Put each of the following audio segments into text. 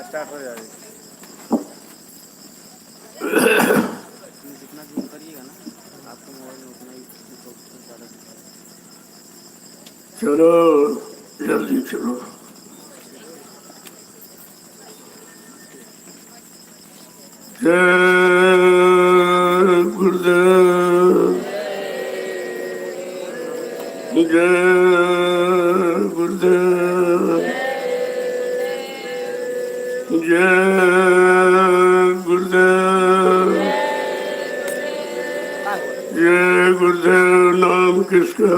Start हो जाएगी। जितना जूम करिएगा ना आपको मोबाइल में उतना ही ज़्यादा। चलो जल्दी चलो। जय गुरुदेव, जय गुरुदेव, जय गुरुदेव, जय गुरुदेव। नाम किसका?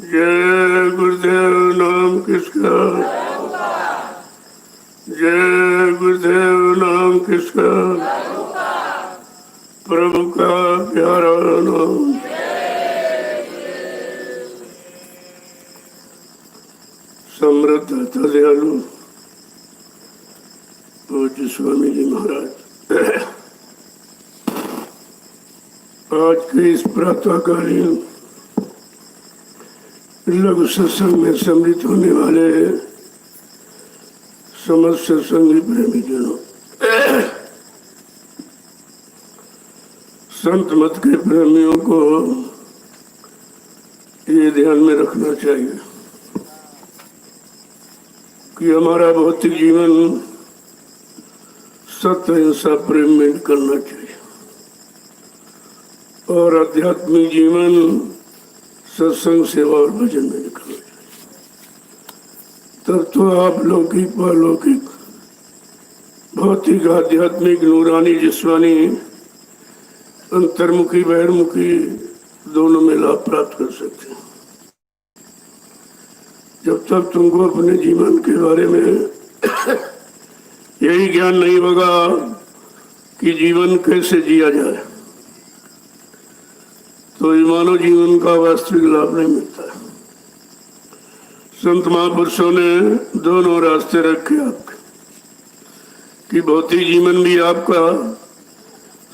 जय गुरुदेव। नाम किसका? जय गुरुदेव। नाम किसका? प्रभु का प्यारा नाम। समृद्ध दयालु पूज्य स्वामी जी महाराज, आज के इस प्रातःकालीन लघु सत्संग में सम्मिलित होने वाले समस्त सत्संगी प्रेमी जनों, संत मत के प्रेमियों को ये ध्यान में रखना चाहिए कि हमारा भौतिक जीवन सत्य हिंसा प्रेम में करना चाहिए और आध्यात्मिक जीवन सत्संग सेवा और भजन में निकलना चाहिए। तब तो आप लौकिक पारलौकिक भौतिक आध्यात्मिक नूरानी जिस्मानी अंतर्मुखी बहिर्मुखी दोनों में लाभ प्राप्त कर सकते हैं। जब तक तुमको अपने जीवन के बारे में यही ज्ञान नहीं होगा कि जीवन कैसे जिया जाए, तो मानव जीवन का वास्तविक लाभ नहीं मिलता है। संत महापुरुषों ने दोनों रास्ते रखे आपके कि भौतिक जीवन भी आपका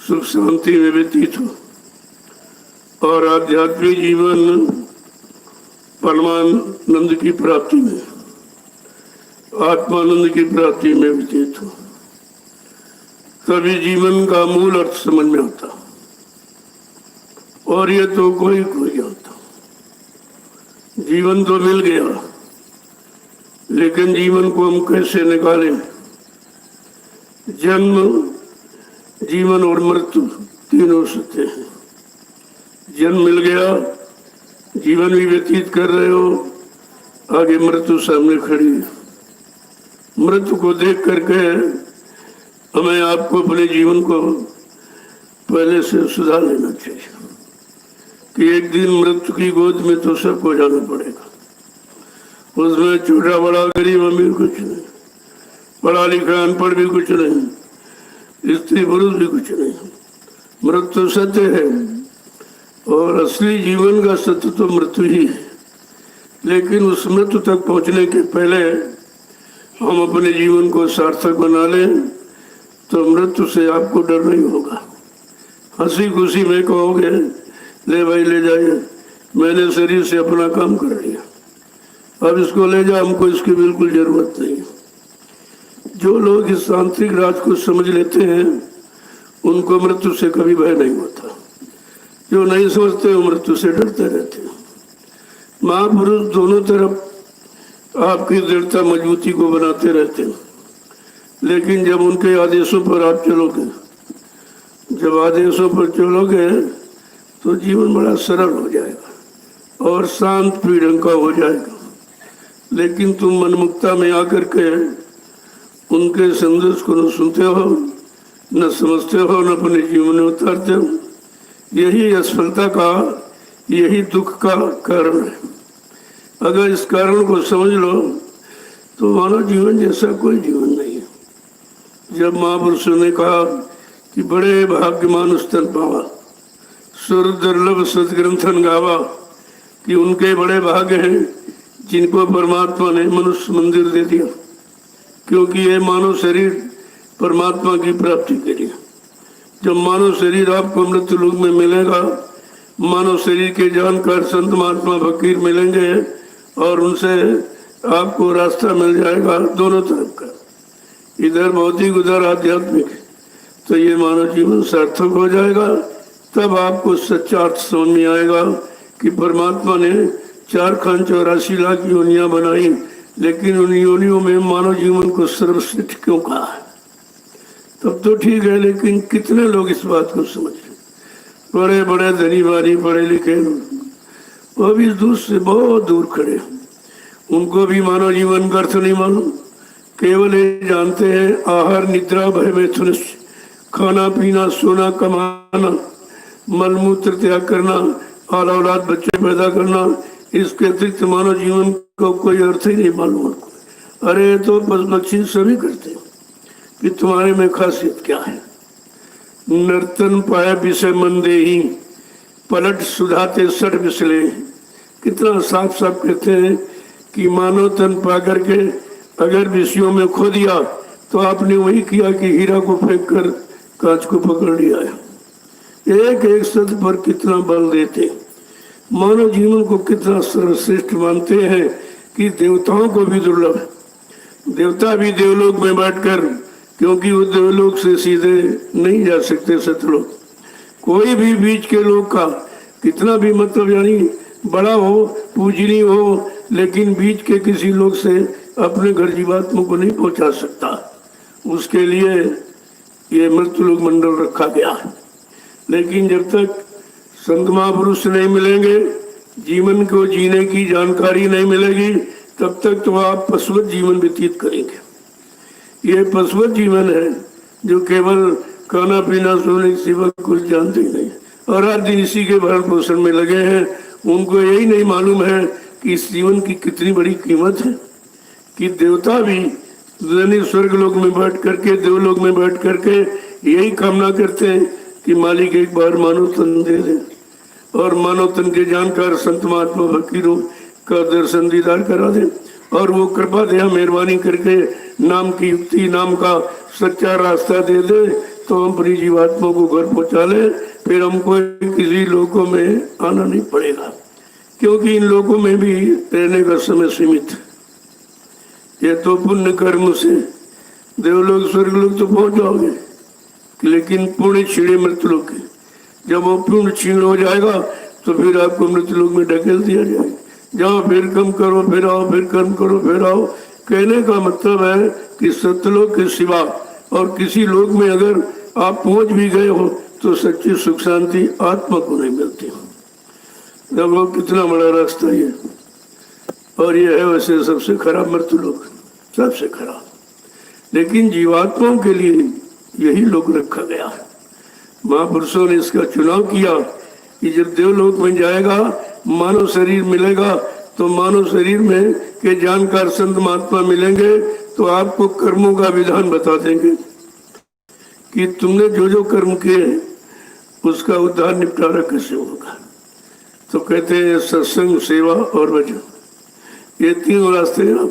सुख शांति में व्यतीत हो और आध्यात्मिक जीवन परमानंद की प्राप्ति में, आत्मानंद की प्राप्ति में व्यतीत हो। तभी जीवन का मूल अर्थ समझ में आता। और ये तो कोई जानता। जीवन तो मिल गया, लेकिन जीवन को हम कैसे निकालें? जन्म, जीवन और मृत्यु तीनों सत्य हैं। जन्म मिल गया, जीवन भी व्यतीत कर रहे हो, आगे मृत्यु सामने खड़ी है। मृत्यु को देख करके हमें आपको अपने जीवन को पहले से सुधार लेना चाहिए कि एक दिन मृत्यु की गोद में तो सबको जाना पड़ेगा। उसमें छोटा बड़ा गरीब अमीर कुछ नहीं, पढ़ा लिखा अनपढ़ भी कुछ नहीं, स्त्री पुरुष भी कुछ नहीं। मृत्यु सत्य है और असली जीवन का सत्य तो मृत्यु ही है। लेकिन उस मृत्यु तक पहुंचने के पहले हम अपने जीवन को सार्थक बना लें तो मृत्यु से आपको डर नहीं होगा। हंसी खुशी में कहोगे ले भाई ले जाइए, मैंने शरीर से अपना काम कर लिया, अब इसको ले जाओ, हमको इसकी बिल्कुल जरूरत नहीं। जो लोग इस तांत्रिक राज को समझ लेते हैं उनको मृत्यु से कभी भय नहीं होता। जो नहीं समझते वो मृत्यु से डरते रहते हैं। महापुरुष दोनों तरफ आपकी दृढ़ता मजबूती को बनाते रहते हैं, लेकिन जब उनके आदेशों पर आप चलोगे, जब आदेशों पर चलोगे तो जीवन बड़ा सरल हो जाएगा और शांत पीड़न का हो जाएगा। लेकिन तुम मनमुक्ता में आकर के उनके संदेश को न सुनते हो, न समझते हो, न अपने जीवन में उतारते हो। यही असफलता का, यही दुख का कारण है। अगर इस कारण को समझ लो तो मानव जीवन जैसा कोई जीवन नहीं है। जब महापुरुषों ने कहा कि बड़े भाग्यमान स्तन पावा, सुर दुर्लभ सदग्रंथन गावा, कि उनके बड़े भाग्य हैं जिनको परमात्मा ने मनुष्य मंदिर दे दिया, क्योंकि ये मानव शरीर परमात्मा की प्राप्ति के लिए। जब मानव शरीर आपको मृत्यु लोक में मिलेगा, मानव शरीर के जानकार संत महात्मा फकीर मिलेंगे और उनसे आपको रास्ता मिल जाएगा दोनों तरफ का, इधर भौतिक उधर आध्यात्मिक, तो ये मानव जीवन सार्थक हो जाएगा। तब आपको सच्चा अर्थ समझ में आएगा कि परमात्मा ने 4,84,00,000 योनियां बनाई, लेकिन उन योनियों में मानव जीवन को सर्वश्रेष्ठ क्यों कहा है। तब तो ठीक है, लेकिन कितने लोग इस बात को समझ रहे? बड़े बड़े धनी वाली पढ़े लिखे वो भी दूर से बहुत दूर खड़े, उनको भी मानव जीवन का अर्थ नहीं मालूम। केवल ये जानते हैं आहार निद्रा भय मैथुन, खाना पीना सोना कमाना, मलमूत्र त्याग करना, आल औलाद बच्चे पैदा करना, इसके अतिरिक्त मानव जीवन को कोई अर्थ ही नहीं मालूम उनको। अरे तो बस बच्चे सभी करते हैं कि तुम्हारे में खासियत क्या है। नर्तन पाया विषय मन दे ही, पलट सुधाते सठ बिसले। कितना साफ साफ कहते हैं कि मानव तन पा करके अगर विषयों में खो दिया तो आपने वही किया कि हीरा को फेंक कर कांच को पकड़ लिया है। एक एक शब्द पर कितना बल देते, मानव जीवन को कितना सर्वश्रेष्ठ मानते हैं कि देवताओं को भी दुर्लभ है। देवता भी देवलोक में बैठकर, क्योंकि वो देवलोक से सीधे नहीं जा सकते सतलोक, कोई भी बीच के लोग का कितना भी मतलब यानी बड़ा हो पूजनीय हो, लेकिन बीच के किसी लोग से अपने घर जीवात्मा को नहीं पहुंचा सकता। उसके लिए ये मृत्युलोक मंडल रखा गया है। लेकिन जब तक संत महापुरुष नहीं मिलेंगे, जीवन को जीने की जानकारी नहीं मिलेगी, तब तक तो आप पशुवत जीवन व्यतीत करेंगे। ये पशुवत जीवन है जो केवल खाना पीना सोने के सिवा कुछ जानते ही नहीं, और हर दिन इसी के भरण पोषण में लगे हैं। उनको यही नहीं मालूम है कि इस जीवन की कितनी बड़ी कीमत है, कि देवता भी स्वर्ग लोक में बैठ करके, देवलोक में बैठ करके यही कामना करते हैं कि मालिक एक बार मानव तन दे दे और मानव तन के जानकार संत महात्मा फकीरों का दर्शन दीदार करा दे, और वो कृपा दया मेहरबानी करके नाम की युक्ति, नाम का सच्चा रास्ता दे दे, तो हम अपनी जीवात्मा को घर पहुंचा ले। फिर हमको किसी लोगों में आना नहीं पड़ेगा, क्योंकि इन लोगों में भी रहने का समय सीमित है। ये तो पुण्य कर्म से देवलोक स्वर्गलोक तो पहुंच जाओगे, लेकिन पुण्य छीणे मृत्युलोक के, जब वो पुण्य छीण हो जाएगा तो फिर आपको मृत्युलोक में ढकेल दिया जाएगा। जाओ फिर कम करो फिर आओ, फिर कर्म करो फिर आओ। कहने का मतलब है कि सत्यलोक के सिवा और किसी लोक में अगर आप पहुंच भी गए हो तो सच्ची सुख शांति आत्मा को नहीं मिलती। देखो कितना बड़ा रास्ता ये, और ये है वैसे सबसे खराब मृत्युलोक, सबसे खराब। लेकिन जीवात्माओं के लिए यही लोक रखा गया है। महापुरुषों ने इसका चुनाव किया कि जब देवलोक में जाएगा, मानव शरीर मिलेगा, तो मानव शरीर में के जानकार संत महात्मा मिलेंगे, तो आपको कर्मों का विधान बता देंगे कि तुमने जो जो कर्म किए उसका उद्धार निपटारा कैसे होगा। तो कहते हैं सत्संग, सेवा और वचन, ये तीन रास्ते हैं।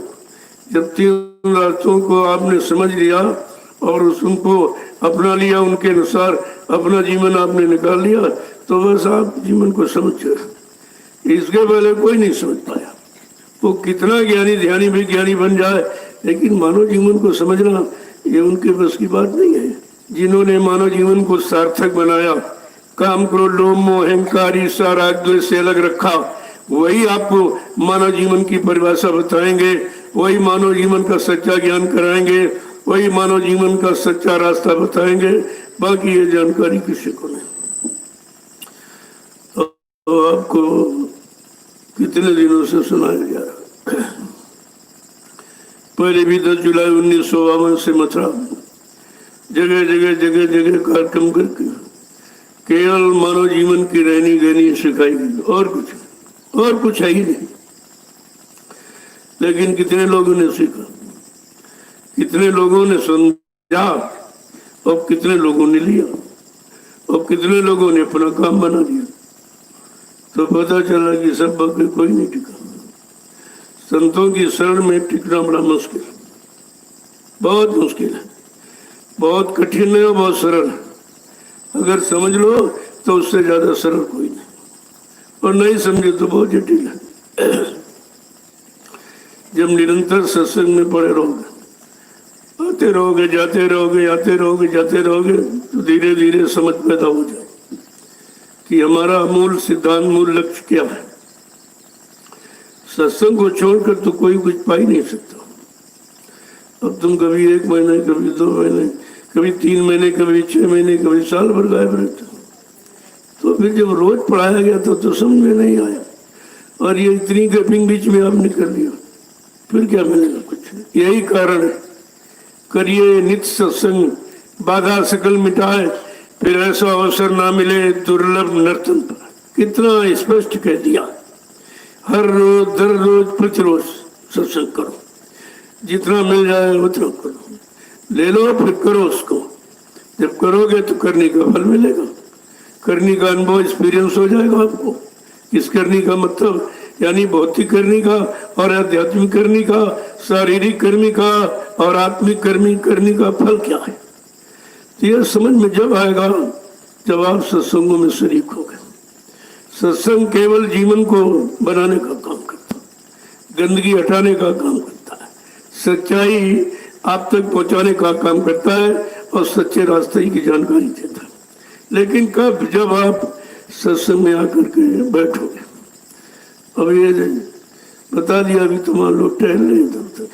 जब तीन रास्तों को आपने समझ लिया और उनको अपना लिया, उनके अनुसार अपना जीवन आपने निकाल लिया, तो बस आप जीवन को समझ गए। इसके पहले कोई नहीं समझ पाया। वो कितना ज्ञानी ध्यानी भी ज्ञानी बन जाए, लेकिन मानव जीवन को समझना ये उनके बस की बात नहीं है। जिन्होंने मानव जीवन को सार्थक बनाया, काम क्रोध लोभ मोह अहंकार ईर्ष्या राग द्वेष से अलग रखा, वही आपको मानव जीवन की परिभाषा बताएंगे, वही मानव जीवन का सच्चा ज्ञान कराएंगे, वही मानव जीवन का सच्चा रास्ता बताएंगे। बाकी ये जानकारी किसी को नहीं। तो आपको कितने दिनों से सुनाया जा रहा है। पहले भी 10 जुलाई 1952 से मथुरा जगह जगह जगह जगह कार्यक्रम करके केवल मानव जीवन की रहनी गहनी सिखाई गई, और कुछ है ही नहीं। लेकिन कितने लोगों ने सीखा, कितने लोगों ने समझा, और कितने लोगों ने लिया, और कितने लोगों ने अपना काम बना लिया। तो पता चला कि सब बाकी कोई नहीं टिका। संतों की शरण में टिकना बड़ा मुश्किल, बहुत मुश्किल है, बहुत कठिन है और बहुत सरल है। अगर समझ लो तो उससे ज्यादा सरल कोई नहीं, और नहीं समझे तो बहुत जटिल है। जब निरंतर सत्संग में पड़े रहोगे, आते रहोगे जाते रहोगे, आते रहोगे जाते रहोगे, तो धीरे धीरे समझ पैदा हो जाए कि हमारा मूल सिद्धांत, मूल लक्ष्य क्या है। सत्संग को छोड़कर तो कोई कुछ पा ही नहीं सकता। अब तुम कभी 1 महीने, कभी 2 महीने, कभी 3 महीने, कभी 6 महीने, कभी साल भर गायब रहते, तो फिर जब रोज पढ़ाया गया तो समझ में नहीं आया, और ये इतनी गैपिंग बीच में आपने कर दिया, फिर क्या मिलेगा? कुछ। यही कारण है, करिए नित्य सत्संग, बाधा सकल मिटाए, फिर ऐसा अवसर ना मिले दुर्लभ नर्तन पर। कितना स्पष्ट कह दिया। हर रोज, दर रोज, प्रतिरोज सत्संग करो, जितना मिल जाए उतना करो, ले लो फिर करो उसको। जब करोगे तो करने का फल मिलेगा, करने का अनुभव, एक्सपीरियंस हो जाएगा आपको। इस करने का मतलब यानी भौतिक करने का और आध्यात्मिक करने का, शारीरिक कर्मी का और आत्मिक कर्मी करने का फल क्या है, तो यह समझ में जब आएगा जब आप सत्संगों में शरीक होगे। सत्संग केवल जीवन को बनाने का काम करता है, गंदगी हटाने का काम करता है, सच्चाई आप तक पहुंचाने का काम करता है, और सच्चे रास्ते की जानकारी देता है। लेकिन कब? जब आप सत्संग में आकर के बैठोगे। अब ये बता दिया, अभी तो मान लो टहल रहे तब तक,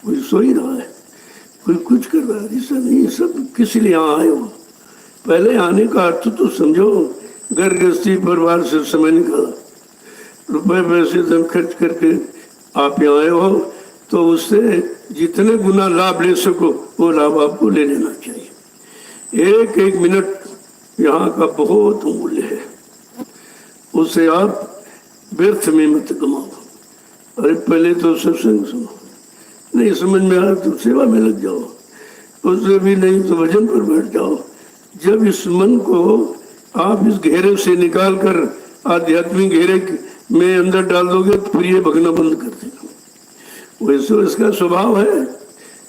कोई सो ही रहा है, कोई कुछ कर रहा है, ऐसा नहीं। सब किस लिए यहाँ आए हो? पहले आने का अर्थ तो समझो। घर गृहस्थी परिवार से समय निकाला, रुपए पैसे धन खर्च करके आप यहाँ आए हो, तो उससे जितने गुना लाभ ले सको वो लाभ आपको ले लेना चाहिए। एक एक मिनट यहाँ का बहुत मूल्य है, उसे आप व्यर्थ में मत गमाओ। अरे पहले तो सत्संग सुनो, नहीं समझ में आया तो सेवा में लग जाओ, उससे भी नहीं तो भजन पर बैठ जाओ। जब इस मन को आप इस घेरे से निकाल कर आध्यात्मिक घेरे में अंदर डाल दोगे तो फिर ये भगना बंद कर देगा। वैसे इसका स्वभाव है,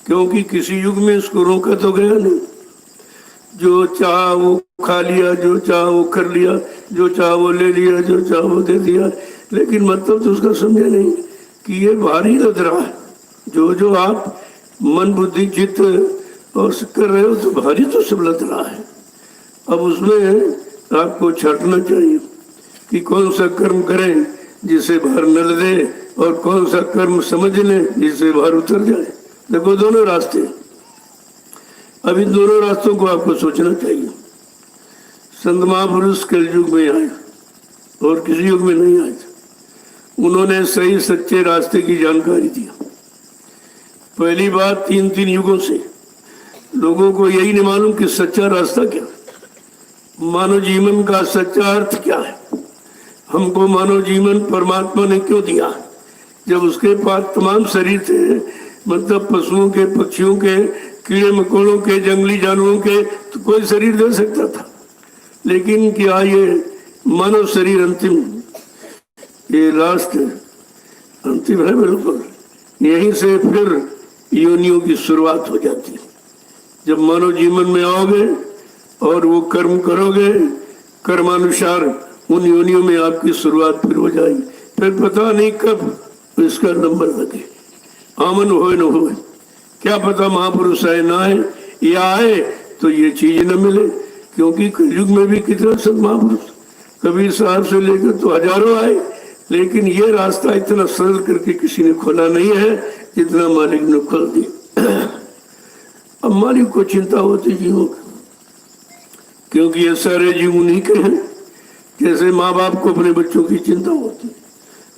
क्योंकि किसी युग में इसको रोका तो गया नहीं। जो चाहा वो खा लिया, जो चाहा वो कर लिया, जो चाहा वो ले लिया, जो चाहा वो दे दिया, लेकिन मतलब तो उसका समझे नहीं कि ये भारी लग रहा है। जो जो आप मन बुद्धि चित्त और कर रहे हो तो भारी तो सब लग रहा है। अब उसमें आपको छांटना चाहिए कि कौन सा कर्म करें जिससे भार न लगे, और कौन सा कर्म समझ लें जिससे भार उतर जाए। देखो दोनों रास्ते, अब इन दोनों रास्तों को आपको सोचना चाहिए। संत महापुरुष कलयुग में आए और किसी युग में नहीं आए थे। उन्होंने सही सच्चे रास्ते की जानकारी दी। पहली बात, 3 युगों से लोगों को यही नहीं मालूम कि सच्चा रास्ता क्या है, मानव जीवन का सच्चा अर्थ क्या है, हमको मानव जीवन परमात्मा ने क्यों दिया। जब उसके पास तमाम शरीर थे, मतलब पशुओं के, पक्षियों के, कीड़े मकोड़ों के, जंगली जानवरों के, तो कोई शरीर दे सकता था। लेकिन क्या ये मानव शरीर अंतिम, ये लास्ट अंतिम है बिल्कुल। यहीं से फिर योनियों की शुरुआत हो जाती है। जब मानव जीवन में आओगे और वो कर्म करोगे, कर्मानुसार उन योनियों में आपकी शुरुआत फिर हो जाएगी। फिर पता नहीं कब इसका नंबर लगे, आमन होए न होए, क्या पता महापुरुष आए ना आए, या आए तो ये चीज न मिले। क्योंकि कलयुग में भी कितना संत महापुरुष कबीर साहब से लेकर तो हजारों आए, लेकिन ये रास्ता इतना सरल करके किसी ने खोला नहीं है जितना मालिक ने खोल दिया। अब मालिक को चिंता होती जीवों की, क्योंकि ये सारे जीव उन्हीं के हैं। जैसे माँ बाप को अपने बच्चों की चिंता होती,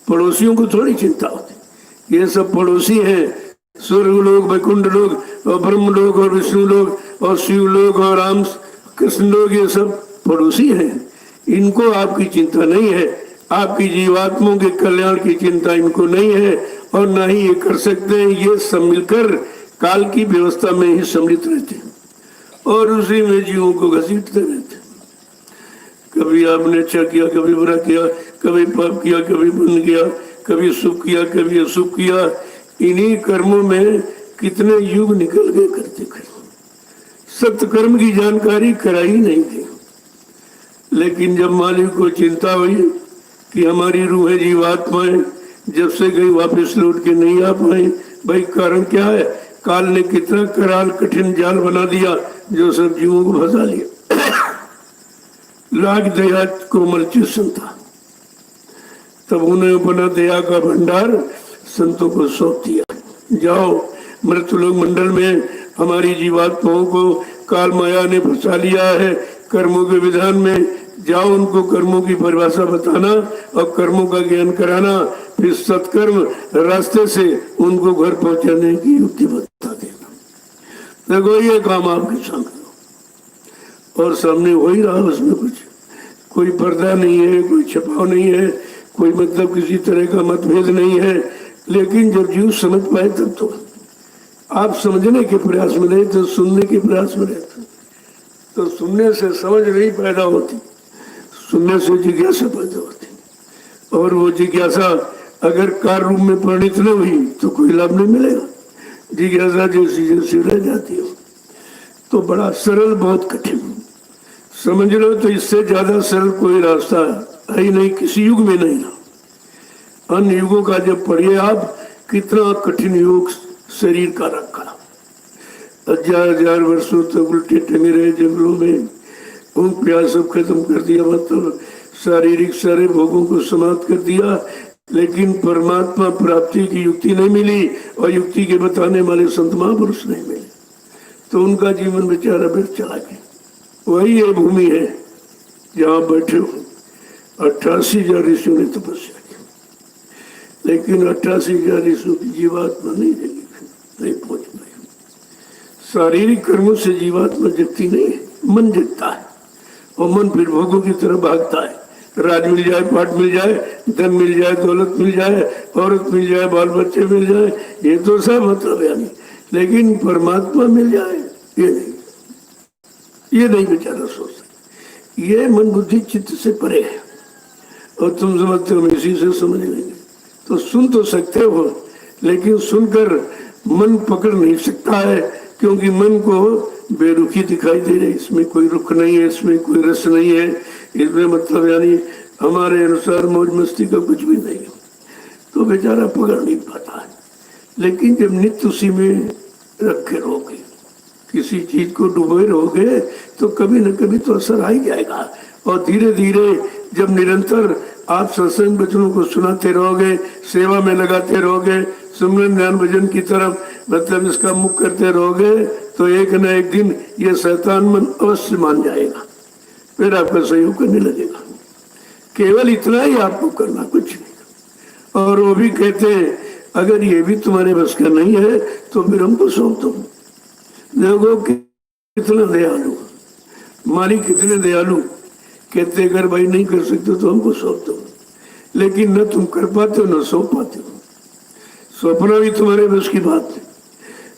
पड़ोसियों को थोड़ी चिंता होती। ये सब पड़ोसी हैं, स्वर्ग लोग, वैकुंठ लोग और ब्रह्म लोग और विष्णु लोग और शिव लोग और राम कृष्ण लोग, ये सब पड़ोसी हैं। इनको आपकी चिंता नहीं है। आपकी जीवात्माओं के कल्याण की चिंता इनको नहीं है और ना ही ये कर सकते हैं। ये सब मिलकर काल की व्यवस्था में ही सम्मिलित रहते हैं और उसी में जीवों को घसीटते रहते हैं। कभी आपने अच्छा किया, कभी बुरा किया, कभी पाप किया, कभी पुण्य किया, कभी शुभ किया, कभी अशुभ किया। इन्हीं कर्मों में कितने युग निकल गए करते करते। सत्य कर्म की जानकारी कराई नहीं गई। लेकिन जब मालिक को चिंता हुई कि हमारी रूहें जीवात्माएं जब से गई वापस लौट के नहीं आ पाए, भाई कारण क्या है? काल ने कितना कराल कठिन जाल बना दिया जो सब जीवों को फंसा लिया। लाख दया कोमल चित्सन था, तब उन्हें अपना दया का भंडार संतों को सौंप दिया। जाओ, मृत लोक मंडल में हमारी जीवात्माओं को काल माया ने फंसा लिया है कर्मों के विधान में। जाओ, उनको कर्मों की परिभाषा बताना और कर्मों का ज्ञान कराना, फिर सत्कर्म रास्ते से उनको घर पहुंचाने की युक्ति बता देना। देखो, ये काम आपके सामने और सामने हो ही रहा। उसमें कुछ कोई पर्दा नहीं है, कोई छपाव नहीं है, कोई मतलब किसी तरह का मतभेद नहीं है। लेकिन जब जीव समझ पाए तब तो आप समझने के प्रयास में रहे तो सुनने के प्रयास में रहते, तो सुनने से समझ नहीं पैदा होती, सुनने से जिज्ञासा पैदा होती। और वो जिज्ञासा अगर कार्य रूप में परिणित न हुई तो कोई लाभ नहीं मिलेगा। जिज्ञासा जैसी जैसी रह जाती हो तो बड़ा सरल, बहुत कठिन। समझ लो तो इससे ज्यादा सरल कोई रास्ता है ही नहीं, किसी युग में नहीं रहा। अन्य युगों का जब पढ़िए आप, कितना कठिन योग शरीर का रखा। हजार हजार वर्षों तक उल्टे टंगे रहे जंगलों में, भूख प्यास सब खत्म कर दिया, मतलब शारीरिक सारे भोगों को समाप्त कर दिया। लेकिन परमात्मा प्राप्ति की युक्ति नहीं मिली और युक्ति के बताने वाले संत महापुरुष नहीं मिले, तो उनका जीवन बेचारा व्यर्थ चला गया। वही ये भूमि है जहाँ बैठे हो। 88,000 ऋषियों ने तपस्या की, लेकिन 88,000 ऋषियों की जीवात्मा नहीं पहुंच पाई। शारीरिक कर्मों से जीवात्मा जगती नहीं है, मन जगता है और मन फिर भोगों की तरफ भागता है। राज मिल जाए, पाठ मिल जाए, धन मिल जाए, दौलत मिल जाए, औरत मिल जाए, बाल बच्चे मिल जाए, ये तो सब मतलब है। लेकिन परमात्मा मिल जाए ये नहीं बेचारा सोचता। ये मन बुद्धि चित्त से परे है और तुम समझते हो इसी से समझ लेंगे। तो सुन तो सकते हो, लेकिन सुनकर मन पकड़ नहीं सकता है, क्योंकि मन को बेरुखी दिखाई दे रही। इसमें कोई रुख नहीं है, इसमें कोई रस नहीं है, इसमें मतलब यानी हमारे अनुसार मौज मस्ती का कुछ भी नहीं है, तो बेचारा पकड़ नहीं पाता है। लेकिन जब नित्य उसी में रखे रहोगे, किसी चीज को डूबे रहोगे, तो कभी न कभी तो असर आ ही जाएगा। और धीरे धीरे जब निरंतर आप सत्संग वचनों को सुनाते रहोगे, सेवा में लगाते रहोगे, सुमरन ध्यान भजन की तरफ मतलब इसका मुख करते रहोगे, तो एक न एक दिन ये शैतान मन अवश्य मान जाएगा, फिर आपका सहयोग करने लगेगा। केवल इतना ही आपको करना, कुछ नहीं। और वो भी कहते हैं अगर ये भी तुम्हारे बस का नहीं है तो फिर हमको सौंप दो। देखो कितना दयालु मालिक, कितने दयालु। कहते अगर भाई नहीं कर सकते तो हमको सौंप दो, लेकिन न तुम कर पाते हो न सौंप पाते हो। सौंपना भी तुम्हारे बस की बात है।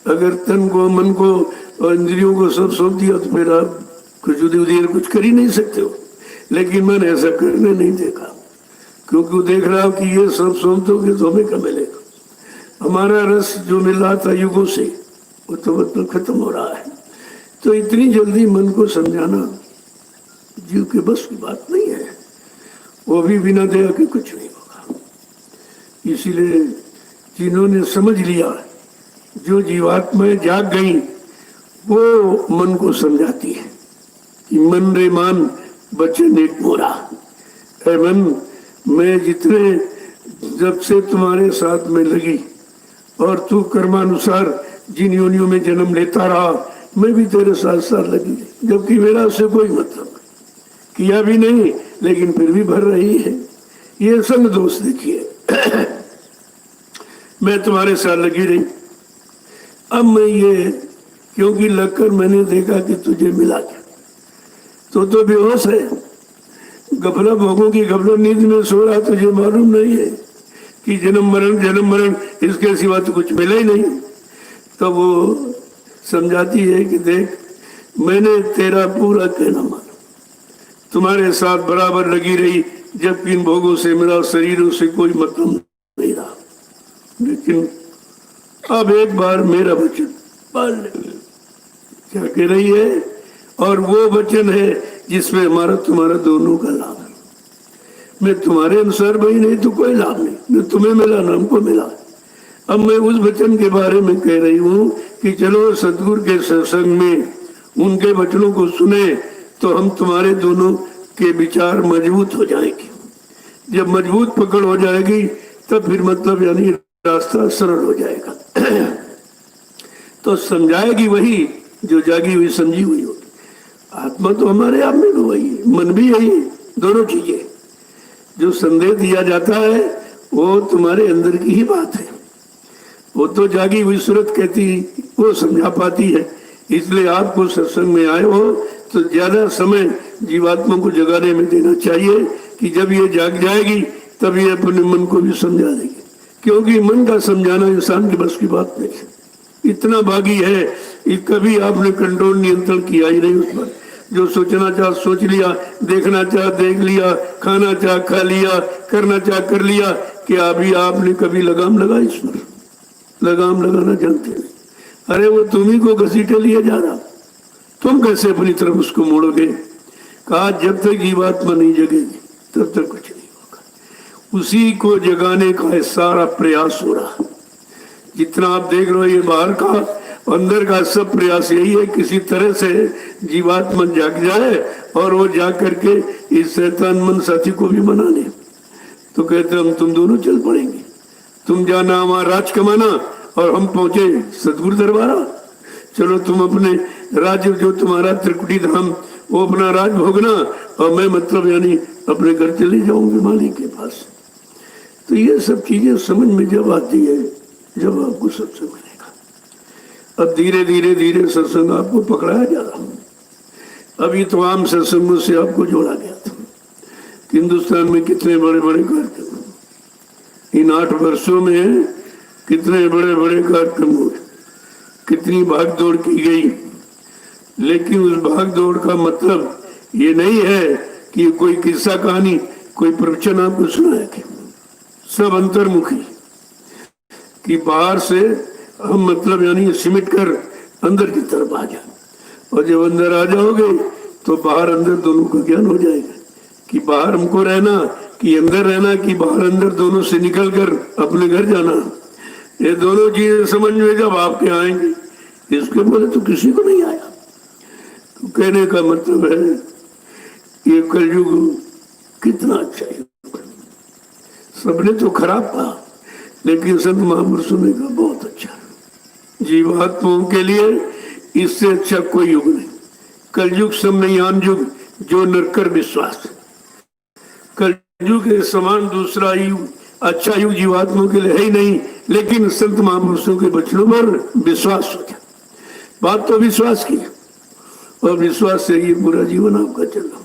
अगर तन को, मन को और इंद्रियों को सब सौंप दिया तो फिर आप कुछ उधर कुछ कर ही नहीं सकते हो। लेकिन मैंने ऐसा करने नहीं देखा, क्योंकि वो देख रहा हो कि ये सब सौंप दोगे तो हमें क्या मिलेगा। हमारा रस जो मिल रहा था युगों से वो तो मतलब खत्म हो रहा है। तो इतनी जल्दी मन को समझाना जीव के बस की बात नहीं है, वो भी बिना दया के कुछ नहीं होगा। इसीलिए जिन्होंने समझ लिया, जो जीवात्माएं जाग गई, वो मन को समझाती है कि मन रे मान बचन एक मोरा। ऐ मन, मैं जितने जब से तुम्हारे साथ में लगी और तू कर्मानुसार जिन योनियों में जन्म लेता रहा, मैं भी तेरे साथ साथ लगी, जबकि मेरा उससे कोई मतलब नहीं, किया भी नहीं लेकिन फिर भी भर रही है। ये संग दोष देखिए। मैं तुम्हारे साथ लगी रही, अब मैं ये क्योंकि लगकर मैंने देखा कि तुझे मिला क्या, तो बेहोश है, गफला भोगों की गफला नींद में सो रहा, तुझे मालूम नहीं है कि जन्म मरण इसके सिवा तो कुछ मिला ही नहीं। तो वो समझाती है कि देख, मैंने तेरा पूरा कहना माना, तुम्हारे साथ बराबर लगी रही, जबकि इन भोगों से मेरा शरीरों से कोई मतलब नहीं रहा, लेकिन अब एक बार मेरा वचन पाल ले। क्या कह रही है? और वो वचन है जिसमें हमारा तुम्हारा दोनों का लाभ है। मैं तुम्हारे अनुसार भाई नहीं तो कोई लाभ नहीं, मैं तुम्हें मिला ना हमको मिला। अब मैं उस वचन के बारे में कह रही हूँ कि चलो सतगुरु के सत्संग में उनके वचनों को सुने तो हम तुम्हारे दोनों के विचार मजबूत हो जाएंगे। जब मजबूत पकड़ हो जाएगी तब फिर मतलब यानी रास्ता सरल हो जाएगा। तो समझाएगी वही जो जागी हुई समझी हुई होगी। आत्मा तो हमारे आप में भी वही है, मन भी यही, दोनों चीजें। जो संदेह दिया जाता है वो तुम्हारे अंदर की ही बात है, वो तो जागी हुई सूरत कहती, वो समझा पाती है। इसलिए आपको सत्संग में आए हो तो ज्यादा समय जीवात्मा को जगाने में देना चाहिए कि जब ये जाग जाएगी तब ये अपने मन को भी समझा देगी, क्योंकि मन का समझाना इंसान के बस की बात नहीं है। इतना भागी है कि कभी आपने कंट्रोल नियंत्रण किया ही नहीं उस पर। जो सोचना चाह सोच लिया, देखना चाह देख लिया, खाना चाह खा लिया, करना चाह कर लिया। क्या अभी आपने कभी लगाम लगाई इस पर? लगाम लगाना जानते नहीं। अरे वो तुम्ही को घसीटे लिए जा रहा, तुम कैसे अपनी तरफ उसको मोड़ोगे? कहा जब तक जीवात्मा नहीं जगेगी तब तक कुछ नहीं होगा। उसी को जगाने का सारा प्रयास हो रहा। जितना आप देख रहे हो ये बाहर का, अंदर का सब प्रयास यही है किसी तरह से जीवात्मा जाग जाए और वो जाग करके इस शैतान मन साथी को भी मना ले। तो कहते हम तुम दोनों चल पड़ेंगे, तुम जाना हमारा राज कमाना और हम पहुंचे सतगुरु दरबारा। चलो तुम अपने राज्य जो तुम्हारा त्रिकुटी धाम वो अपना राज भोगना और मैं मतलब यानी अपने घर चले जाऊंगी मालिक के पास। तो ये सब चीजें समझ में जब आती है जब आपको सत्संग मिलेगा। अब धीरे धीरे धीरे सत्संग आपको पकड़ाया जा रहा। अभी तो आम सत्संगों से आपको जोड़ा गया था। हिंदुस्तान में कितने बड़े बड़े कार्यक्रम, इन 8 वर्षों में कितने बड़े बड़े कार्यक्रम हुए, कितनी भाग दौड़ की गई। लेकिन उस भाग दौड़ का मतलब ये नहीं है कि कोई किस्सा कहानी कोई प्रवचन आपको सुनाएगा। सब अंतर्मुखी कि बाहर से हम मतलब यानी सिमट कर अंदर की तरफ आ जाए, और जब अंदर आ जाओगे तो बाहर अंदर दोनों का ज्ञान हो जाएगा कि बाहर हमको रहना कि अंदर रहना कि बाहर अंदर दोनों से निकल कर अपने घर जाना। ये दोनों चीजें समझ में जब आपके आएंगे, इसके बोले तो किसी को नहीं आया। तो कहने का मतलब है ये कलयुग कितना अच्छा है। सबने तो खराब कहा लेकिन संत महापुरुषों ने कहा बहुत अच्छा। जीवात्माओं के लिए इससे अच्छा कोई युग नहीं। कलयुग समयान युग जो नरकर विश्वास। कलयुग के समान दूसरा युग अच्छा युग जीवात्माओं के लिए है ही नहीं, लेकिन संत महापुरुषों के वचनों पर विश्वास हो जाए। बात तो विश्वास की, और विश्वास से ये पूरा जीवन आपका चल रहा।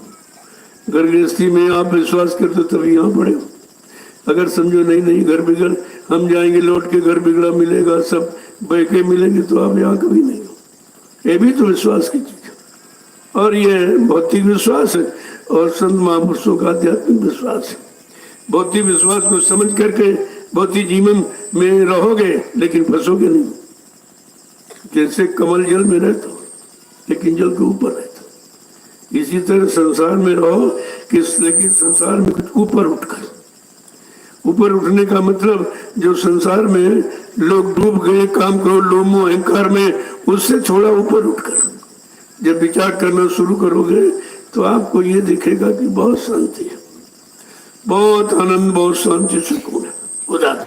घर गृहस्थी में आप विश्वास करते तभी यहाँ पड़े हो। अगर समझो नहीं घर बिगड़, हम जाएंगे लौट के घर बिगड़ा मिलेगा, सब बैके मिलेंगे, तो आप यहाँ कभी नहीं हो। ये भी तो विश्वास की चीज है, और ये भौतिक विश्वास है और संत महापुरुषों का आध्यात्मिक विश्वास है। भौतिक विश्वास को समझ करके भौतिक जीवन में रहोगे लेकिन फंसोगे नहीं। जैसे कमल जल में रहते हो लेकिन जल के ऊपर रहते हो, इसी तरह संसार में रहो कि लेकिन संसार में कुछ ऊपर उठकर ऊपर उठने का मतलब जो संसार में लोग डूब गए काम करो लोभ मोह अहंकार में, उससे थोड़ा ऊपर उठकर जब विचार करना शुरू करोगे तो आपको ये दिखेगा कि बहुत शांति है, बहुत आनंद, बहुत शांति, सुकून है उधर।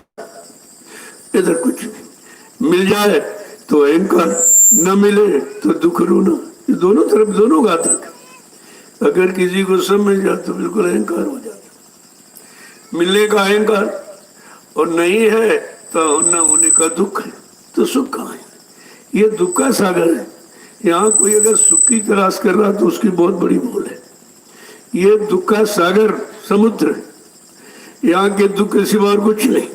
इधर कुछ नहीं, मिल जाए तो अहंकार, न मिले तो दुख रोना, ये दोनों तरफ दोनों घातक। अगर किसी को सब मिल जाए तो बिल्कुल अहंकार हो जाता, मिलने का अहंकार, और नहीं है तो न होने का दुख है, तो सुख कहाँ है? ये दुख का सागर है। यहाँ कोई अगर सुख की तलाश कर रहा तो उसकी बहुत बड़ी भूल है। ये दुख का सागर समुद्र है, यहाँ के दुख के सिवा और कुछ नहीं।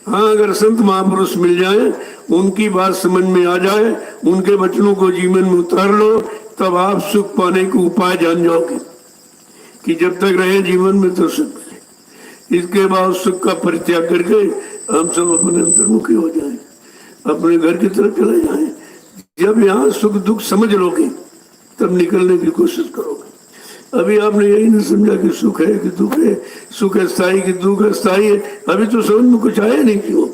हाँ, अगर संत महापुरुष मिल जाए, उनकी बात समझ में आ जाए, उनके वचनों को जीवन में उतार लो, तब आप सुख पाने के उपाय जान जाओगे कि जब तक रहे जीवन में तो सुख मिले। इसके बाद सुख का परित्याग करके हम सब अपने अंतर्मुखी हो जाए, अपने घर की तरफ चले जाए। जब यहाँ सुख दुख समझ लोगे तब निकलने की कोशिश करोगे। अभी आपने यही नहीं समझा कि सुख है कि दुख है, सुख स्थायी कि दुख स्थायी है, अभी तो समझ में कुछ आया नहीं क्यों,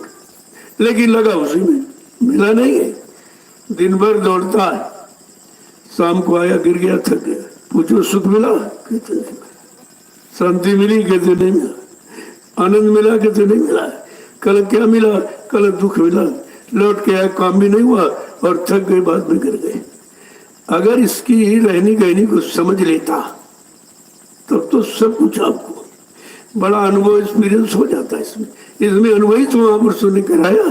लेकिन लगा उसी में, मिला नहीं है। दिन भर दौड़ता है, शाम को आया गिर गया थक गया, पूछो सुख मिला कहते नहीं मिला, शांति मिली कहते नहीं मिला, आनंद मिला कहते नहीं मिला, कल क्या मिला, कल दुख मिला, लौट के आया काम भी नहीं हुआ और थक गए, बाद में गिर गए। अगर इसकी रहनी कहनी को समझ लेता तब तो सब कुछ आपको बड़ा अनुभव एक्सपीरियंस हो जाता है। इसमें अनुभव तो महापुरुषों ने कराया।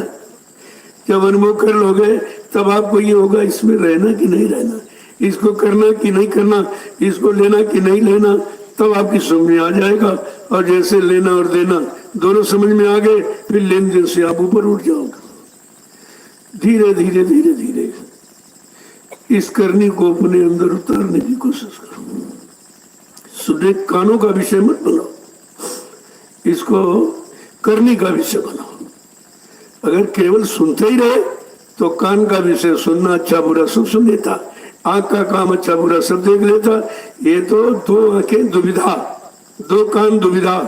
जब अनुभव कर लोगे तब आपको ये होगा इसमें रहना कि नहीं रहना, इसको करना कि नहीं करना, इसको लेना कि नहीं लेना, तब आपकी समझ में आ जाएगा। और जैसे लेना और देना दोनों समझ में आ गए, फिर लेन देन से आप ऊपर उठ जाओगे। धीरे धीरे धीरे धीरे इस करनी को अपने अंदर उतारने की कोशिश करो। सुने कानों का विषय मत बनाओ, इसको करनी का विषय बनाओ। अगर केवल सुनते ही रहे तो कान का विषय सुनना, अच्छा बुरा सब सुन लेता, आंख का काम अच्छा बुरा सब देख लेता। ये तो दो आंखें दुविधा, दो कान दुविधा,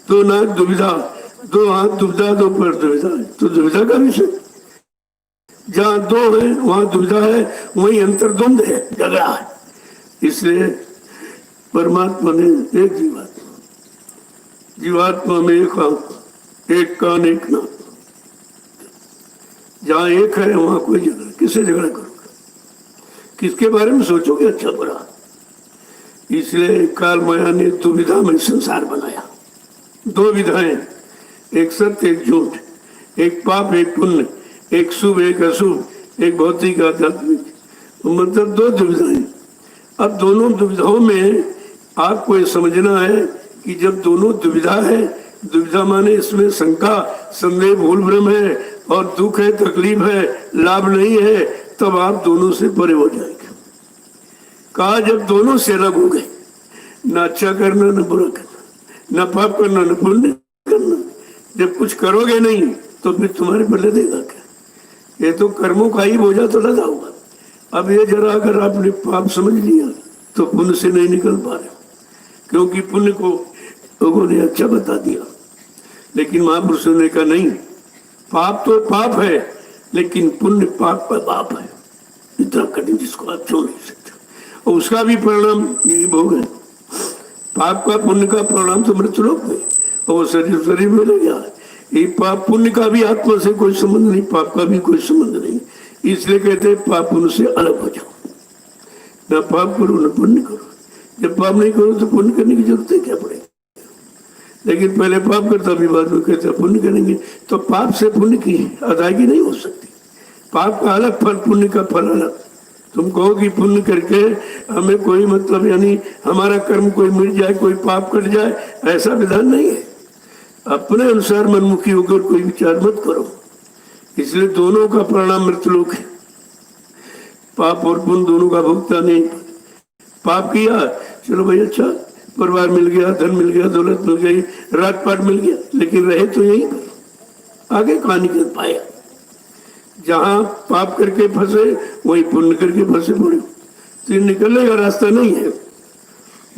दो नाक दुविधा, दो हाथ दुविधा, दो पैर दुविधा, तो दुविधा का विषय। जहाँ दो है वहां दुविधा है, वहीं अंतर्द्वंद है, झगड़ा है। इसलिए परमात्मा ने एक जीवात्मा में एक आंख, एक कान, एक नाक। जहाँ एक है वहां कोई झगड़ा, किससे झगड़ा करोगे, किसके बारे में सोचोगे अच्छा बुरा। इसलिए काल माया ने दुविधा में संसार बनाया। दो विधाएं, एक सत्य एक झूठ, एक पाप एक पुण्य, एक शुभ एक अशुभ, एक भौतिक आध्यात्मिक, मतलब दो दुविधाएं। अब दोनों दुविधाओं में आपको ये समझना है कि जब दोनों दुविधा है, दुविधा माने इसमें शंका, संदेह, भूल भ्रम है और दुख है, तकलीफ है, लाभ नहीं है, तब आप दोनों से परे हो जाएंगे। कहा जब दोनों से अलग हो गए, न अच्छा करना न बुरा करना, न पाप करना न पुण्य करना, जब कुछ करोगे नहीं तो फिर तुम्हारे बदले देगा क्या? ये तो कर्मों का ही बोझा तो लगा होगा। अब ये जरा अगर आपने पाप समझ लिया तो पुण्य से नहीं निकल पा रहे, क्योंकि पुण्य को लोगों ने अच्छा बता दिया, लेकिन महापुरुषों ने कहा नहीं, पाप तो पाप है लेकिन पुण्य पाप का बाप है, इतना कठिन जिसको आप छोड़ नहीं सकते। और उसका भी परिणाम यही भोग है। पाप का पुण्य का परिणाम तो मृत्युलोक में, और वो शरीर में रह गया। ये पाप पुण्य का भी आत्मा से कोई संबंध नहीं, पाप का भी कोई संबंध नहीं। इसलिए कहते हैं पाप पुण्य से अलग हो जाओ, न पाप करो न पुण्य करो। जब पाप नहीं करो तो पुण्य करने की जरूरत है क्या पड़ेगी? लेकिन पहले पाप करता भी बाद में कहते पुण्य करेंगे, तो पाप से पुण्य की अदायगी नहीं हो सकती। पाप का अलग फल, पुण्य का फल अलग। तुम कहो कि पुण्य करके हमें कोई मतलब, यानी हमारा कर्म कोई मिट जाए, कोई पाप कट जाए, ऐसा विधान नहीं है। अपने अनुसार मनमुखी होकर कोई विचार मत करो। इसलिए दोनों का परिणाम मृत्युलोक है। पाप और पुण्य दोनों का भुगतान नहीं। पाप किया, चलो भाई अच्छा, परिवार मिल गया, धन मिल गया, दौलत मिल गई, रात पाट मिल गया, लेकिन रहे तो यहीं पर, आगे कहाँ निकल पाया? जहाँ पाप करके फंसे वही पुण्य करके फंसे पड़े, तो निकलने का रास्ता नहीं है।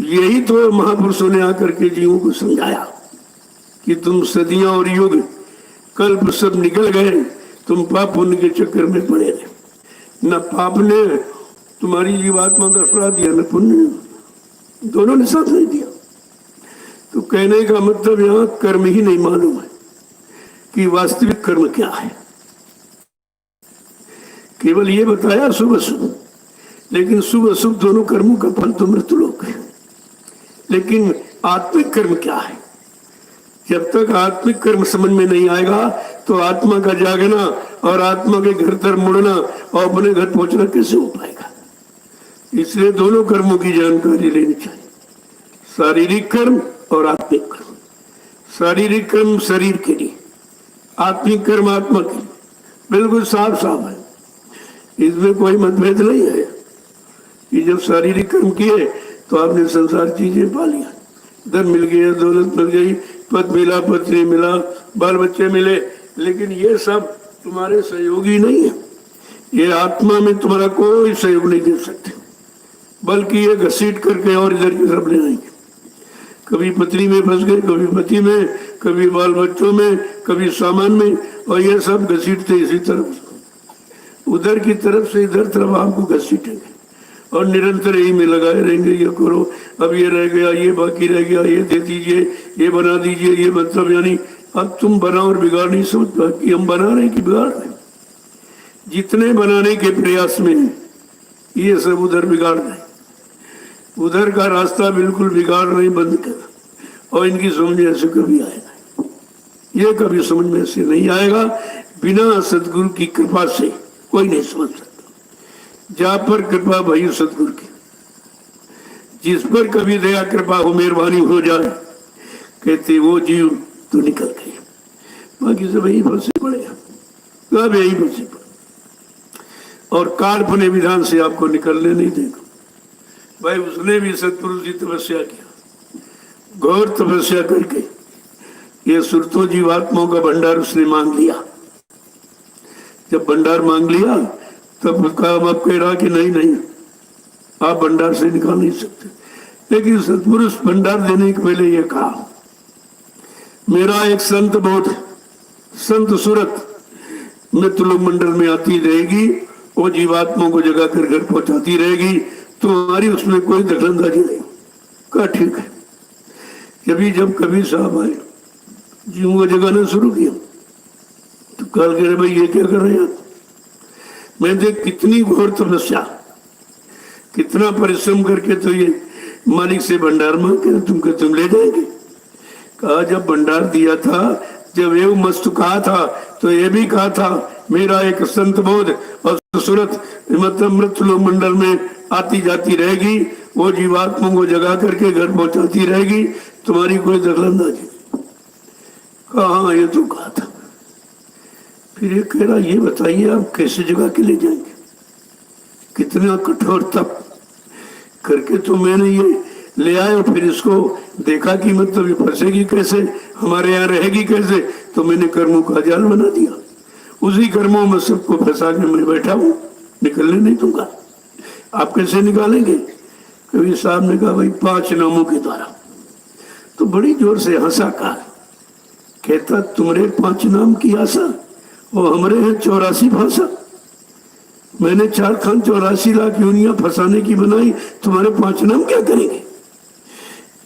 यही तो महापुरुषों ने आकर के जीवों को समझाया कि तुम सदियां और युग कल्प सब निकल गए, तुम पाप पुण्य के चक्कर में पड़े रहे। न पाप ने तुम्हारी जीवात्मा का अपराध दिया, न पुण्य ने, दोनों ने साथ नहीं दिया। तो कहने का मतलब यहाँ कर्म ही नहीं मालूम है कि वास्तविक कर्म क्या है। केवल ये बताया शुभ अशुभ, लेकिन शुभ अशुभ दोनों कर्मों का फल तो मृत्युलोक है। लेकिन आत्मिक कर्म क्या है? जब तक आत्मिक कर्म समझ में नहीं आएगा तो आत्मा का जागना और आत्मा के घर तरफ मुड़ना और अपने घर पहुंचना कैसे हो पाएगा? इसलिए दोनों कर्मों की जानकारी लेनी चाहिए, शारीरिक कर्म और आत्मिक कर्म। शारीरिक कर्म शरीर के लिए, आत्मिक कर्म आत्मा के लिए। बिल्कुल साफ साफ है, इसमें कोई मतभेद नहीं है कि जब शारीरिक कर्म किए तो आपने संसार चीजें पा लिया, धन मिल गया, दौलत मिल गई, पद मिला, पत्नी मिला, बाल बच्चे मिले, लेकिन ये सब तुम्हारे सहयोगी नहीं है। ये आत्मा में तुम्हारा कोई सहयोग नहीं दे सकते, बल्कि ये घसीट करके और इधर की तरफ ले जाएंगे। कभी पत्नी में फंस गए, कभी पति में, कभी बाल बच्चों में, कभी सामान में, और ये सब घसीटते इसी तरफ, उधर की तरफ से इधर तरफ आपको घसीटेंगे और निरंतर यही में लगाए रहेंगे। ये करो, अब ये रह गया, ये बाकी रह गया, ये दे दीजिए, ये बना दीजिए। ये मतलब यानी अब तुम बनाओ और बिगाड़ नहीं समझ पा कि हम बना रहे हैं कि बिगाड़ रहे हैं। जितने बनाने के प्रयास में ये सब उधर बिगाड़ रहे, उधर का रास्ता बिल्कुल बिगाड़ नहीं, बंद कर। और इनकी समझ में ऐसे कभी आएगा, ये कभी समझ में ऐसे नहीं आएगा। बिना सदगुरु की कृपा से कोई नहीं समझ सकता। जहाँ पर कृपा भई सदगुरु की, जिस पर कभी दया कृपा हो, मेहरबानी हो जाए, कहते वो जीव तो निकल गए, बाकी सब यही फंसे पड़े, सब यही फंसे पड़े। और काल अपने विधान से आपको निकलने नहीं देगा। भाई उसने भी सतपुरुष जी तपस्या किया, घोर तपस्या करके ये सुरतों जीवात्माओं का भंडार उसने मांग लिया। जब भंडार मांग लिया तब काम आप कह रहा कि नहीं नहीं, आप भंडार से निकाल नहीं सकते। लेकिन सतपुरुष भंडार देने के पहले ये कहा, मेरा एक संत बोध, संत सूरत मृत्युलोक मंडल में आती रहेगी, वो जीवात्माओं को जगा कर घर पहुंचाती रहेगी, तुम्हारी उसमें कोई दखलंदाजी नहीं। कहा ठीक है। जब कभी साहब आए जीवों को जगाना शुरू किया तो कल कह रहे भाई ये क्या कर रहे हैं आप? मैं देख कितनी घोर तपस्या, कितना परिश्रम करके तो ये मालिक से भंडार मांग के तुम ले जाएंगे। कहा जब भंडार दिया था, जब एवं मस्तु कहा था तो ये भी कहा था मेरा एक संत बोध और सूरत मतलब मृत्युलोक मंडल में आती जाती रहेगी, वो जीवात्मा को जगा करके घर पहुंचाती रहेगी, तुम्हारी कोई दखलंदाजी। कहा हाँ ये तो कहा था। फिर ये कह रहा ये बताइए आप कैसे जगा के ले जाएंगे? कितना कठोर तप करके तो मैंने ये ले आए, और फिर इसको देखा कि मतलब ये फंसेगी कैसे, हमारे यहाँ रहेगी कैसे, तो मैंने कर्मों का जाल बना दिया। उसी कर्मों में सबको फंसा के मैं बैठा हूँ, निकलने नहीं दूंगा। आप कैसे निकालेंगे? कभी साहब ने कहा भाई 5 नामों के द्वारा। तो बड़ी जोर से हंसा। कहा कहता तुम्हारे 5 नाम की आशा, वो हमारे हैं 84 भाषा। मैंने 4 खान 84 लाख यूनिया फंसाने की बनाई, तुम्हारे 5 नाम क्या करेंगे?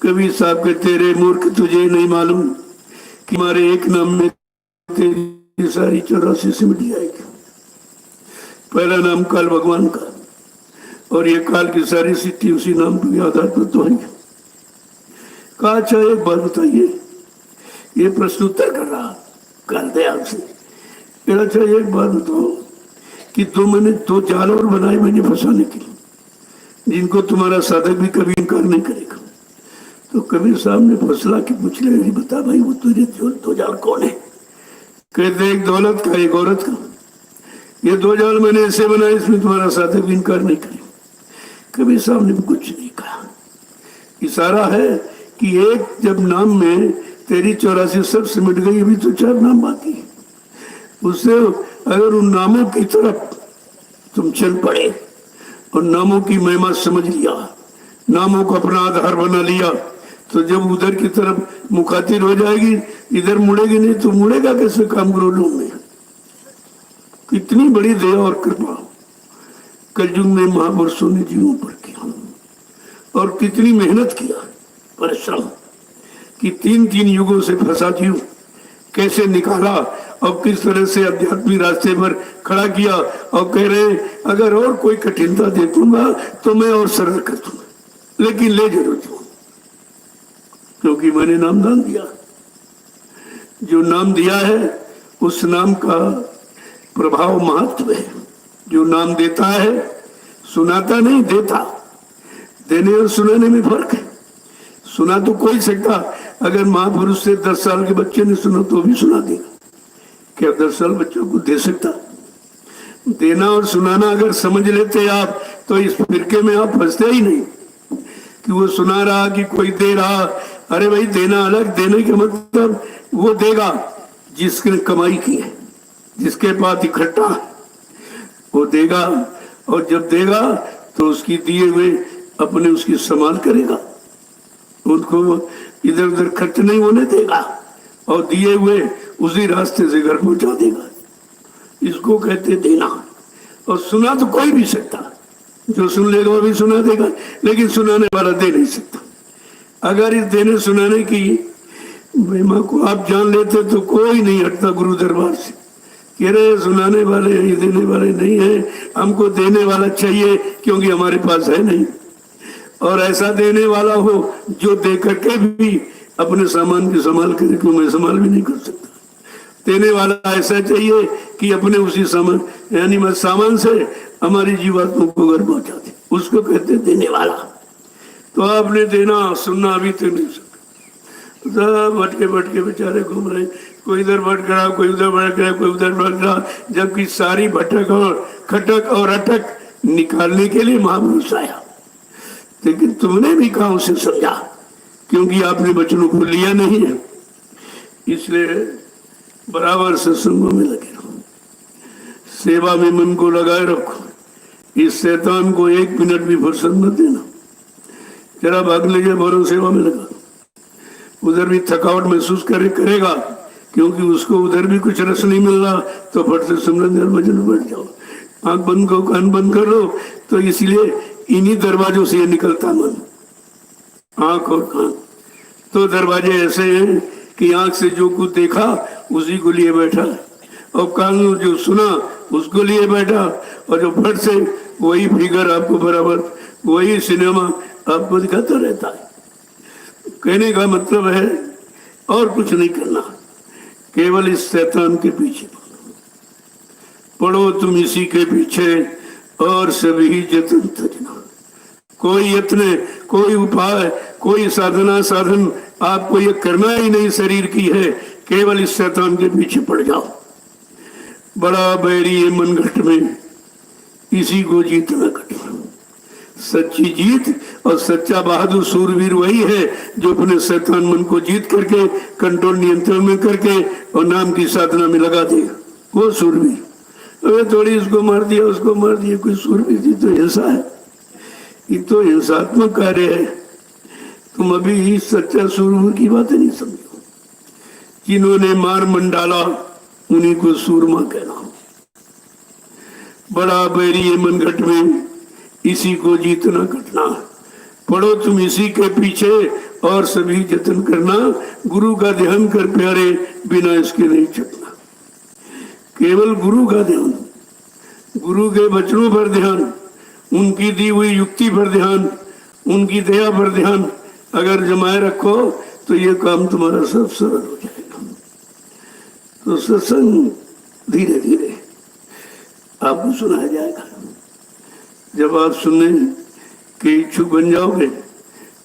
कबीर साहब के तेरे मूर्ख तुझे नहीं मालूम कि हमारे एक नाम में तेरी सारी 84 सिमट जाएगी। पहला नाम काल भगवान का, और ये काल की सारी सिद्धि उसी नाम के आधार पर तो है। कहा अच्छा एक बात बताइए, ये प्रश्न उत्तर कर रहा काल दयाल से। अच्छा एक बात बताओ कि मैंने 2 जाल और बनाए मैंने फंसाने के लिए, जिनको तुम्हारा साधक भी कभी इनकार नहीं करेगा। तो कबीर साहब ने फैसला की पूछ लिया, बता भाई वो तुझे 2 जाल कौन है? कहते एक दौलत का, एक औरत का। ये 2 जाल मैंने ऐसे बनाए, इसमें तुम्हारा साधक भी इनकार नहीं करेगा। कबीर साहब ने कुछ नहीं कहा। इशारा है कि एक जब नाम में तेरी 84 सब सिमट गई, अभी तो 4 नाम बाकी। उससे अगर उन नामों की तरफ तुम चल पड़े और नामों की महिमा समझ लिया, नामों को अपना आधार बना लिया, तो जब उधर की तरफ मुखातिब हो जाएगी, इधर मुड़ेगी नहीं तो मुड़ेगा कैसे काम क्रोधों में। कितनी बड़ी दया और कृपा कलयुग में महापुरुषों ने जीवों पर किया, और कितनी मेहनत किया, परिश्रम कि 3-3 युगों से फंसा जीव कैसे निकाला और किस तरह से आध्यात्मिक रास्ते पर खड़ा किया। और कह रहे अगर और कोई कठिनता दे दूंगा तो मैं और सरल कर दूंगा, लेकिन ले जरूर दूंगा, क्योंकि मैंने नामदान दिया। जो नाम दिया है उस नाम का प्रभाव महत्व है। जो नाम देता है, सुनाता नहीं, देता। देने और सुनाने में फर्क है। सुना तो कोई सकता, अगर महापुरुष से 10 साल के बच्चे ने सुना तो भी सुना देगा। क्या 10 साल बच्चों को दे सकता? देना और सुनाना अगर समझ लेते आप तो इस फिरके में आप फंसते ही नहीं कि वो सुना रहा कि कोई दे रहा। अरे भाई, देना अलग, देने के मतलब वो देगा जिसने कमाई की है, जिसके पास इकट्ठा वो देगा, और जब देगा तो उसकी दिए हुए अपने उसकी संभाल करेगा, उनको इधर उधर खर्च नहीं होने देगा, और दिए हुए उसी रास्ते से घर पहुंचा देगा। इसको कहते देना। और सुना तो कोई भी सकता, जो सुन लेगा वो भी सुना देगा, लेकिन सुनाने वाला दे नहीं सकता। अगर इस देने सुनाने की महिमा को आप जान लेते तो कोई नहीं हटता गुरु दरबार से। कह रहे सुनाने वाले हैं, देने वाले नहीं है, हमको देने वाला चाहिए क्योंकि हमारे पास है नहीं। और ऐसा देने वाला हो जो दे करके भी अपने सामान की संभाल करे, क्यों मैं संभाल भी नहीं कर सकता। देने वाला ऐसा चाहिए कि अपने उसी सामान यानी मैं सामान से हमारी जीवात्मा को घर पहुंचा दे, उसको कहते देने वाला। तो आपने देना सुनना अभी तो नहीं सकता। सब भटके भटके बेचारे घूम रहे, कोई इधर भटक रहा, कोई उधर भटक रहा, कोई उधर भटक रहा, जबकि सारी भटक और खटक और अटक निकालने के लिए महापुरुष आया। लेकिन तुमने भी कहा उसे समझा, क्योंकि आपने बचनों को लिया नहीं है। इसलिए बराबर सत्संगों में लगे रहो, सेवा में मन को लगाए रखो। इस शैतान को 1 मिनट भी फुर्सत मत देना। जरा भाग लीजिए, भरो सेवा में लगा, उधर भी थकावट महसूस करेगा, क्योंकि उसको उधर भी कुछ रस नहीं मिल रहा, तो फट से सिमरन भजन बैठ जाओ। आंख बंद करो, कान बंद कर लो। तो इसलिए इन्हीं दरवाजों से निकलता मन, आंख और कान। तो दरवाजे ऐसे हैं कि आंख से जो कुछ देखा उसी को लिए बैठा, और कान जो सुना उसको लिए बैठा, और जो फट से वही फिगर आपको बराबर वही सिनेमा आपको दिखाता रहता है। कहने का मतलब है और कुछ नहीं करना, केवल इस शैतान के पीछे पड़ो तुम इसी के पीछे, और सभी जतन तजना। कोई यत्न, कोई उपाय, कोई साधना साधन आपको ये करना ही नहीं शरीर की है, केवल इस शैतान के पीछे पड़ जाओ। बड़ा बैरी है मन घट में, इसी को जीतना कठिन। सच्ची जीत और सच्चा बहादुर सूरवीर वही है जो अपने शैतान मन को जीत करके कंट्रोल नियंत्रण में करके और नाम की साधना में लगा देगा, वो सूरवीर। अरे थोड़ी इसको मार दिया, उसको मार दिया, कोई सूरवीर थी तो हिंसा है, ये तो हिंसात्मक कार्य है। तुम अभी सच्चा सूरवीर की बातें नहीं समझो। जिन्होंने मार मन डाला उन्हीं को सूरमा कहना। बड़ा बैरी है मन घट में, इसी को जीतना कटना। पढ़ो तुम इसी के पीछे और सभी जतन करना। गुरु का ध्यान कर प्यारे, बिना इसके नहीं चलना। केवल गुरु का ध्यान, गुरु के वचनों पर ध्यान, उनकी दी हुई युक्ति पर ध्यान, उनकी दया पर ध्यान अगर जमाए रखो तो ये काम तुम्हारा सब सरल हो जाएगा। तो सत्संग धीरे धीरे आपको सुनाया जाएगा। जब आप सुनने के इच्छुक बन जाओगे,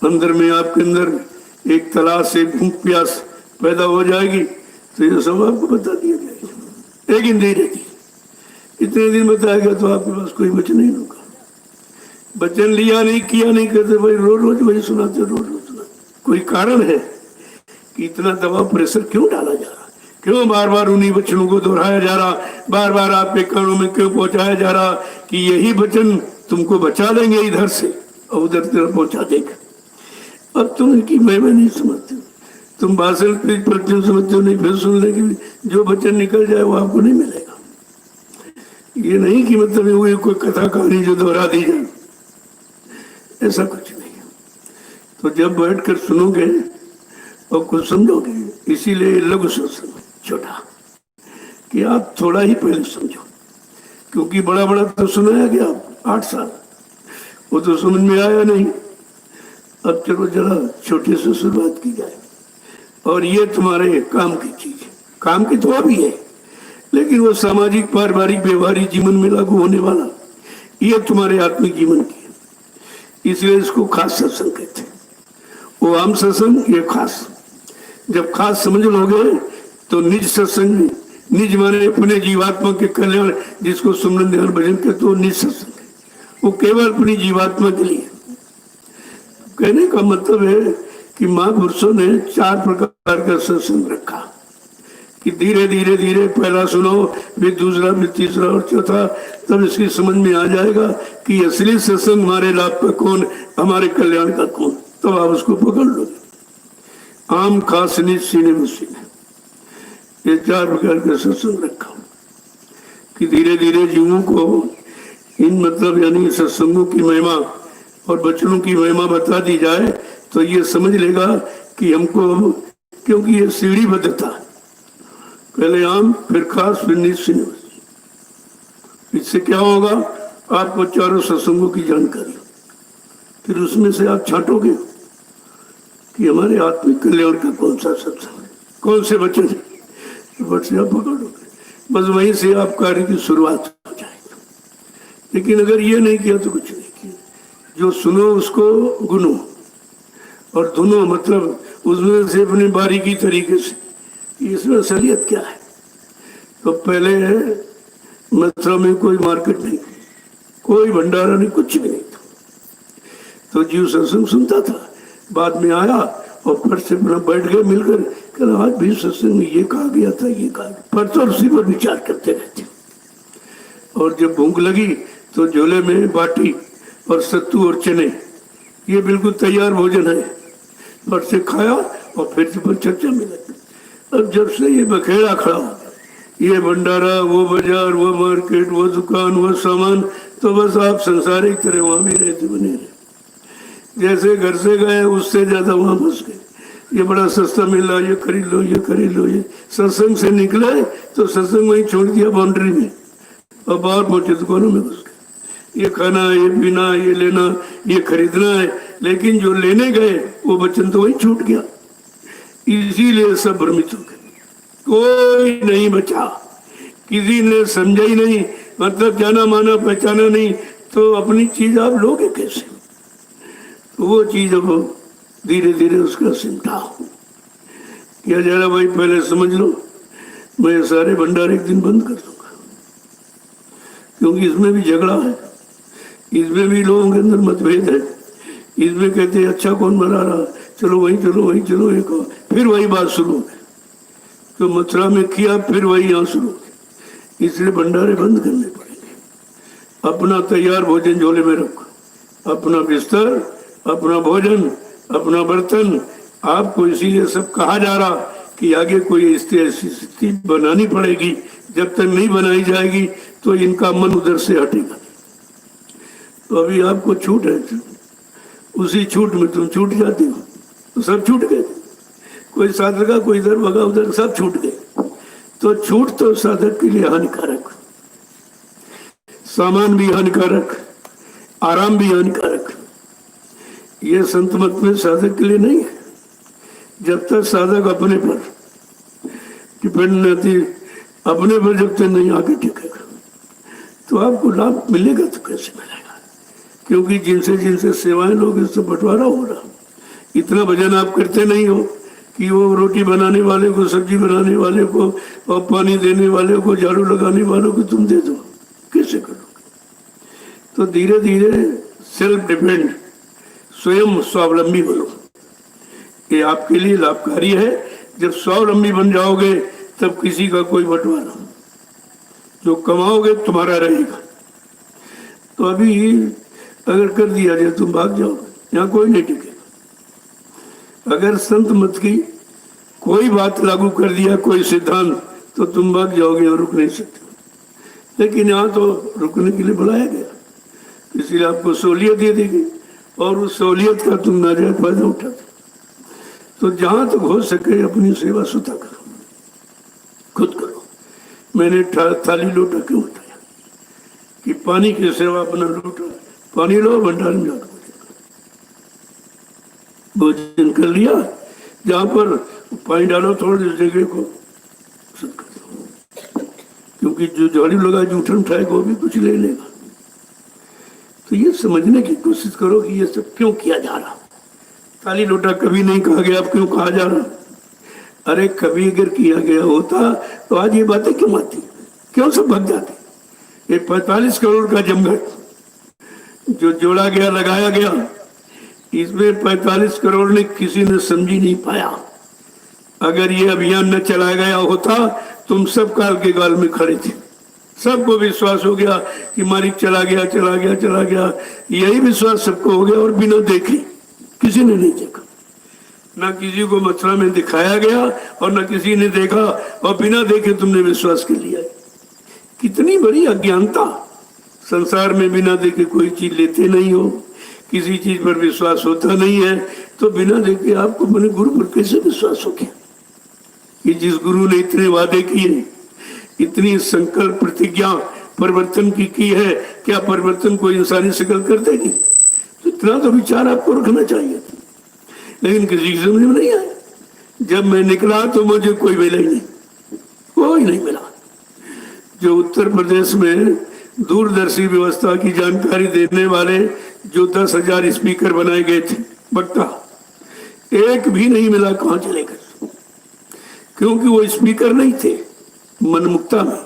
अंदर में आपके अंदर एक तलाश से भूख प्यास पैदा हो जाएगी, तो ये सब आपको बता दिया जाएगा। लेकिन धीरे धीरे इतने दिन बताया गया तो आपके पास कोई वचन नहीं होगा। वचन लिया नहीं, किया नहीं, कहते भाई रोज रोज वही सुनाते, रोज रोज सुनाते। कोई कारण है कि इतना दबाव प्रेशर क्यों डाला जा रहा, क्यों बार बार उन्हीं वचनों को दोहराया जा रहा, बार बार आपके कानों में क्यों पहुंचाया जा रहा कि यही वचन तुमको बचा लेंगे इधर से और उधर तरफ पहुंचा देगा। अब तुम इनकी महिमा नहीं समझते हो, तुम भाषण पढ़ते हो समझते हो नहीं, फिर सुन लेंगे जो वचन निकल जाए वो आपको नहीं मिलेगा। ये नहीं कि मतलब ये कोई कथा कहानी जो दोहरा दी जाए, ऐसा कुछ नहीं है। तो जब बैठकर सुनोगे और कुछ समझोगे, इसीलिए लघु सत्संग छोटा, कि आप थोड़ा ही पहले समझो, क्योंकि बड़ा बड़ा तो सुनाया गया 8 साल, वो तो समझ में आया नहीं। अब चलो जरा छोटे से शुरुआत की जाए, और ये तुम्हारे काम की चीज है, काम की तो अभी है, लेकिन वो सामाजिक पारिवारिक व्यवहारिक जीवन में लागू होने वाला, ये तुम्हारे आत्मिक जीवन की है, इसलिए इसको खास सत्संग कहते हैं। वो आम सत्संग, ये खास। जब खास समझ लोगे तो निज सत्संग में, निज माने अपने जीवात्मा के कल्याण, जिसको सुमरन ध्यान भजन कहते हो, निज सत्संग है, वो केवल अपनी जीवात्मा के लिए। कहने का मतलब है कि महापुरुषों ने 4 प्रकार का सत्संग रखा, कि धीरे धीरे धीरे पहला सुनो, फिर दूसरा, फिर तीसरा और चौथा, तब इसकी समझ में आ जाएगा कि असली सत्संग हमारे लाभ का कौन, हमारे कल्याण का कौन, तब आप उसको पकड़ लोगे। आम खास निज सीने में सीने, ये 4 प्रकार का सत्संग रखा, कि धीरे धीरे जीवों को इन मतलब यानी सत्संगों की महिमा और वचनों की महिमा बता दी जाए, तो ये समझ लेगा कि हमको, क्योंकि ये सीढ़ी बदलता, पहले आम, फिर खास, फिर निज सीने। इससे क्या होगा, आपको चारों सत्संगों की जानकारी, फिर उसमें से आप छांटोगे कि हमारे आत्मिक कल्याण का कौन सा सत्संग है, कौन से वचन है, तो से आप पकड़ोगे, बस वहीं से आप कार्य की शुरुआत हो जाएगी। लेकिन अगर ये नहीं किया तो कुछ नहीं किया, जो सुनो उसको गुनो और धुनो, मतलब उसमें से अपनी बारीकी तरीके से, इसमें असलियत क्या है। तो पहले मथुरा में कोई मार्केट नहीं, कोई भंडारा नहीं, कुछ भी नहीं था, तो जीव सत्संग सुनता था, बाद में आया और फिर से अपना बैठ गए मिलकर, कहना आज भी सत्संग में ये कहा गया था, ये कहा, पर तो उसी पर विचार करते रहते। और जब भूख लगी तो झोले में बाटी और सत्तू और चने, ये बिल्कुल तैयार भोजन है, पर से खाया और फिर से पर चर्चा में लगी। अब जब से ये बखेड़ा खड़ा हो, ये भंडारा, वो बाजार, वो मार्केट, वो दुकान, वो सामान, तो बस आप संसारिक तरह वहां भी रहते बने रहे, जैसे घर से गए उससे ज्यादा वहां फंस गए। ये बड़ा सस्ता मिल रहा, ये खरीद लो, ये खरीद लो। ये सत्संग से निकले तो सत्संग वहीं छोड़ दिया बाउंड्री में, और बाहर पहुंचे दुकानों में घुस गए, ये खाना है, ये पीना, ये लेना, ये खरीदना है, लेकिन जो लेने गए वो वचन तो वहीं छूट गया। इसीलिए सब भ्रमित हो गए, कोई नहीं बचा, किसी ने समझा ही नहीं, मतलब जाना माना पहचाना नहीं, तो अपनी चीज आप लोगे कैसे। तो वो चीज अब धीरे धीरे उसका सिमटा किया जा रहा। भाई पहले समझ लो, मैं सारे भंडार एक दिन बंद कर दूंगा, क्योंकि इसमें भी झगड़ा है, इसमें भी लोगों के अंदर मतभेद है, इसमें कहते हैं अच्छा कौन बना रहा, चलो वहीं चलो, वहीं चलो, एक फिर वही बात शुरू हो गई। तो मथुरा में किया, फिर वही यहाँ शुरू हो गई। इसलिए भंडारे बंद करने पड़ेंगे। अपना तैयार भोजन झोले में रखो, अपना बिस्तर, अपना भोजन, अपना बर्तन। आपको इसीलिए सब कहा जा रहा कि आगे कोई ऐसी स्थिति बनानी पड़ेगी, जब तक नहीं बनाई जाएगी तो इनका मन उधर से हटेगा। तो अभी आपको छूट है, उसी छूट में तुम छूट जाते हो, तो सब छूट गए। कोई साधक का कोई इधर भगा उधर, सब छूट गए। तो छूट तो साधक के लिए हानिकारक, सामान भी हानिकारक, आराम भी हानिकारक। ये संत मत में साधक के लिए नहीं है। जब तक साधक अपने पर डिपेंड नहीं, अपने पर जब तक नहीं आगे टिकेगा तो आपको लाभ मिलेगा तो कैसे मिलेगा, क्योंकि जिनसे जिनसे सेवाएं लोग इससे बंटवारा हो रहा। इतना भजन आप करते नहीं हो कि वो रोटी बनाने वाले को, सब्जी बनाने वाले को, और पानी देने वाले को, झाड़ू लगाने वालों को तुम दे दो, कैसे करोगे। तो धीरे धीरे सेल्फ डिपेंड, स्वयं स्वावलंबी बनो। ये आपके लिए लाभकारी है। जब स्वावलंबी बन जाओगे तब किसी का कोई बंटवारा, जो कमाओगे तुम्हारा रहेगा। तो अभी अगर कर दिया जाए तुम भाग जाओगे, यहाँ कोई नहीं टिकेगा। अगर संत मत की कोई बात लागू कर दिया, कोई सिद्धांत, तो तुम भाग जाओगे और रुक नहीं सकते। लेकिन यहाँ तो रुकने के लिए बुलाया गया, इसलिए आपको सहूलियत दे दी गई और उस सहूलियत का तुम नाजायज फायदा उठाते। तो जहां तक हो सके अपनी सेवा स्वतः करो, खुद करो। मैंने थाली लोटा क्यों उठाया कि पानी की सेवा अपना लोटा, पानी लो भंडार में जाकर भोजन कर लिया, जहां पर पानी डालो थोड़ी जगह को शुद्ध कर दो, क्योंकि जो झाड़ू लगा जूठन उठाएगा वो भी कुछ ले लेगा। तो ये समझने की कोशिश करो कि ये सब क्यों किया जा रहा। थाली लोटा कभी नहीं कहा गया, अब क्यों कहा जा रहा? अरे कभी अगर किया गया होता तो आज ये बातें क्यों आती, क्यों सब भग जाती। ये 45 करोड़ का जमघट जो जोड़ा गया, लगाया गया, इसमें 45 करोड़ ने किसी ने समझी नहीं पाया। अगर ये अभियान न चलाया गया होता, तुम सब काल के गाल में खड़े थे, सबको विश्वास हो गया कि मालिक चला गया चला गया चला गया। यही विश्वास सबको हो गया और बिना देखे, किसी ने नहीं देखा, ना किसी को मथुरा में दिखाया गया और ना किसी ने देखा, और बिना देखे तुमने विश्वास कर लिया। कितनी बड़ी अज्ञानता। संसार में बिना देखे कोई चीज लेते नहीं हो, किसी चीज पर विश्वास होता नहीं है, तो बिना देखे आपको अपने गुरु पर कैसे विश्वास हो गया कि जिस गुरु ने इतने वादे किए, इतनी संकल्प प्रतिज्ञा परिवर्तन की है, क्या परिवर्तन कोई इंसानी शक्ल कर देगी? तो इतना तो विचार आपको रखना चाहिए, लेकिन किसी की समझ में नहीं आया। जब मैं निकला तो मुझे कोई मिला ही नहीं, कोई नहीं मिला। जो उत्तर प्रदेश में दूरदर्शी व्यवस्था की जानकारी देने वाले जो 10,000 स्पीकर बनाए गए थे, वक्ता, एक भी नहीं मिला। कहां चले गए? क्योंकि वो स्पीकर नहीं थे, मनमुक्ता में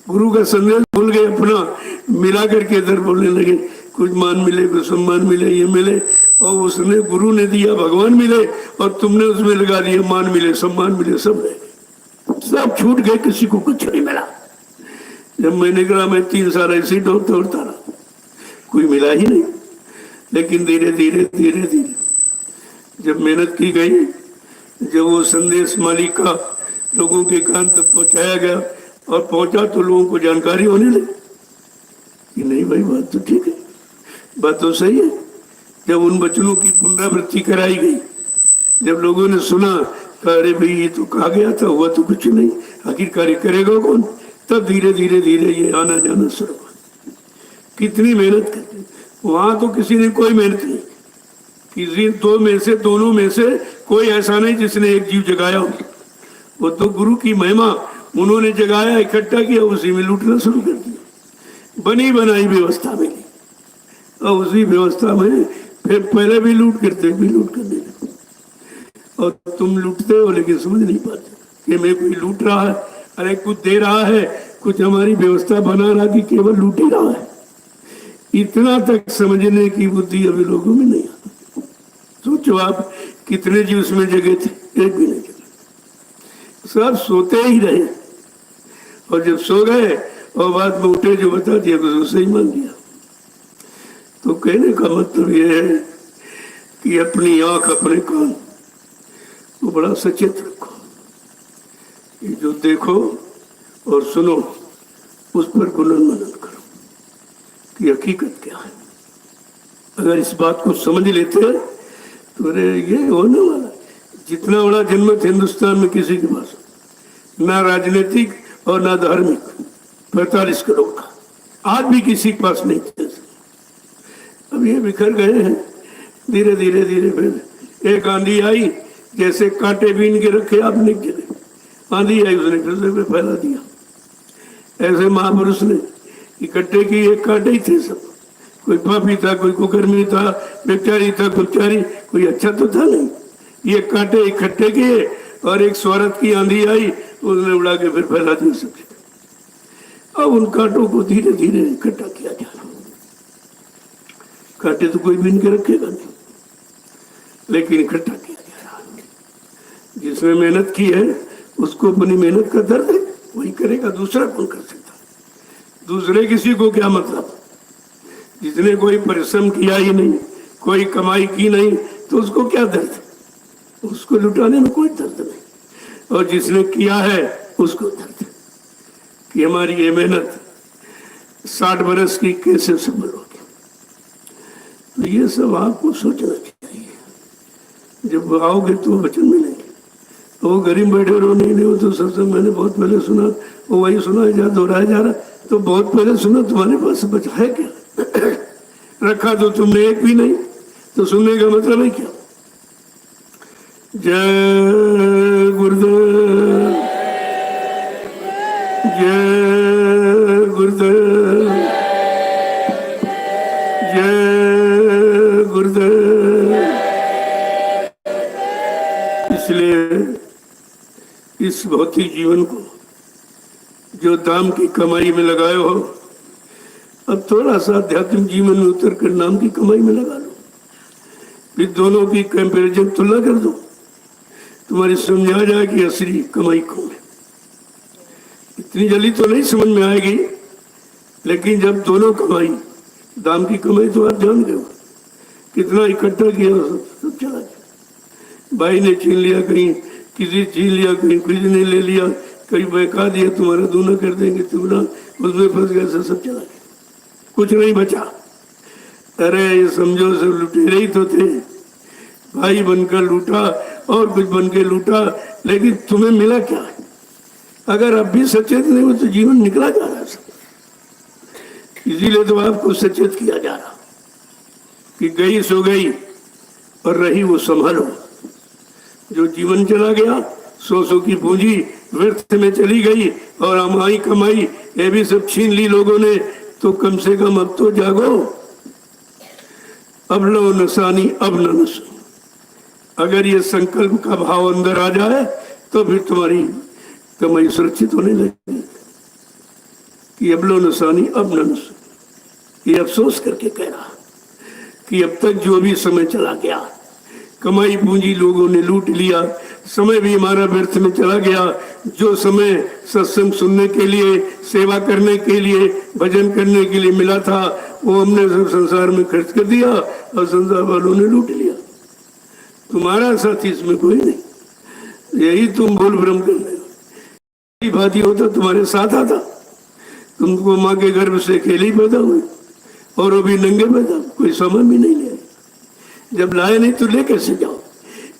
गुरु का संदेश भूल गए, अपना मिला करके इधर बोलने लगे, कुछ मान मिले, कुछ सम्मान मिले, ये मिले, और उसने गुरु ने दिया भगवान मिले, और तुमने उसमें लगा दिया मान मिले, सम्मान मिले, सब रह गए, सब छूट गए, किसी को कुछ नहीं मिला। जब मैंने कहा मैं 3 साल ऐसे दौड़ता रहा, कोई मिला ही नहीं। लेकिन धीरे धीरे धीरे धीरे जब मेहनत की गई, जब वो संदेश मालिक का लोगों के कान तक पहुंचाया गया और पहुंचा, तो लोगों को जानकारी होने लगी कि नहीं भाई बात तो ठीक है, बात तो सही है। जब उन वचनों की पुनरावृत्ति कराई गई, जब लोगों ने सुना, अरे भाई ये तो कहा गया था, हुआ तो कुछ नहीं, आखिरकार करेगा कौन, तब धीरे धीरे धीरे ये आना जाना शुरू हुआ। कितनी मेहनत करते, वहां तो किसी ने कोई मेहनत नहीं, किसी दोनों में से कोई ऐसा नहीं जिसने एक जीव जगाया हो। वो तो गुरु की महिमा, उन्होंने जगाया, इकट्ठा किया, उसी में लूटना शुरू कर दिया। बनी बनाई व्यवस्था मिली और उसी व्यवस्था में फिर पहले भी लूट करते, भी लूट करने लगे। और तुम लूटते हो लेकिन समझ नहीं पाते कि मैं कोई लूट रहा है, अरे कुछ दे रहा है, कुछ हमारी व्यवस्था बना रहा कि केवल लूट ही रहा है। इतना तक समझने की बुद्धि अभी लोगों में नहीं आती। सोचो आप कितने जी उसमें जगह थे, एक भी नहीं जगह, सब सोते ही रहे। और जब सो गए और बाद में उठे, जो बता दिया तो सही मान लिया। तो कहने का मतलब ये है कि अपनी आंख, अपने कान वो बड़ा सचेत रखो, ये जो देखो और सुनो उस पर गुणन मनन करो कि हकीकत क्या है। अगर इस बात को समझ लेते तो अरे ये होने वाला, जितना बड़ा जनमत हिंदुस्तान में किसी के पास, ना राजनीतिक और ना धार्मिक, 45 करोड़ का, आज भी किसी के पास नहीं थे। अब ये बिखर गए हैं धीरे धीरे धीरे। फिर एक आंधी आई, जैसे कांटे बीन के रखे आपने गिरे, आंधी आई, उसने फिर से फैला दिया। ऐसे महापुरुष ने इकट्ठे किए, कांटे ही थे सब, कोई पापी था, कोई कुकर्मी था, बेचारी था, कुचारी, कोई अच्छा तो था नहीं। ये कांटे इकट्ठे किए और एक स्वार्थ की आंधी आई, उसने उड़ा के फिर फैला दिया सब। अब उन कांटों को धीरे धीरे इकट्ठा किया जा रहा। कांटे तो कोई बीन के रखेगा नहीं, लेकिन इकट्ठा किया जा रहा। जिसने मेहनत की है उसको अपनी मेहनत का दर्द है, वही करेगा, दूसरा कौन कर सकता? दूसरे किसी को क्या मतलब? जिसने कोई परिश्रम किया ही नहीं, कोई कमाई की नहीं, तो उसको क्या दर्द? उसको लुटाने में कोई दर्द नहीं, और जिसने किया है उसको दर्द है कि हमारी ये मेहनत 60 बरस की कैसे सफल होगी। तो ये सब आपको सोचना चाहिए। जब आओगे तो वचन मिलेंगे। वो गरीब बैठे रहो, नहीं वो तो सत्संग मैंने बहुत पहले सुना, वो वही सुना जा दोहराया जा रहा, तो बहुत पहले सुना, तुम्हारे पास बचा है क्या? रखा तो तुमने एक भी नहीं, तो सुनने का मतलब है क्या? जय गुरुदेव, जय गुरुदेव, जय गुरुदेव। इसलिए इस भौतिक जीवन को जो दाम की कमाई में लगाए हो, अब थोड़ा सा आध्यात्मिक जीवन में उतर कर नाम की कमाई में लगा लो। फिर दोनों की कंपैरिजन तुलना कर दो, तुम्हारी समझ आ जाए कि असली कमाई कौन है। इतनी जल्दी तो नहीं समझ में आएगी, लेकिन जब दोनों कमाई, दाम की कमाई तो आप जान गए कितना इकट्ठा किया, सब चला गया। भाई ने छीन लिया, कहीं किसी छीन लिया, कहीं किसी ने ले लिया, कहीं बहका दिया, तुम्हारा दूना कर देंगे, तुम्हारा उसमें फंस गया, सब चला गया, कुछ नहीं बचा। अरे ये समझो सब लुटेरे ही तो थे, भाई बनकर लूटा और कुछ बन के लूटा, लेकिन तुम्हें मिला क्या? अगर अब भी सचेत नहीं हो तो जीवन निकला जा रहा है सब। इसीलिए तो आपको सचेत किया जा रहा कि गई सो गई और रही वो संभालो। जो जीवन चला गया, सौ की पूंजी व्यर्थ में चली गई और हमारी कमाई ये भी सब छीन ली लोगों ने, तो कम से कम अब तो जागो। अब लो नसानी अब न नसो। अगर ये संकल्प का भाव अंदर आ जाए तो फिर तुम्हारी कमाई सुरक्षित होने लगेगी कि अब लो नसानी अब न नसो। ये अफसोस करके कह रहा कि अब तक जो भी समय चला गया, कमाई पूंजी लोगों ने लूट लिया, समय भी हमारा व्यर्थ में चला गया। जो समय सत्संग सुनने के लिए, सेवा करने के लिए, भजन करने के लिए मिला था, वो हमने सब संसार में खर्च कर दिया और संसार वालों ने लूट लिया। तुम्हारा साथ इसमें कोई नहीं, यही तुम भूल भ्रम कर रहे हो। भाती होता तुम्हारे साथ आता, तुमको माँ के गर्भ से अकेले ही पैदा हुए और वो भी नंगे पैदा, कोई सामान भी नहीं ले। जब लाए नहीं तो ले कैसे जाओ?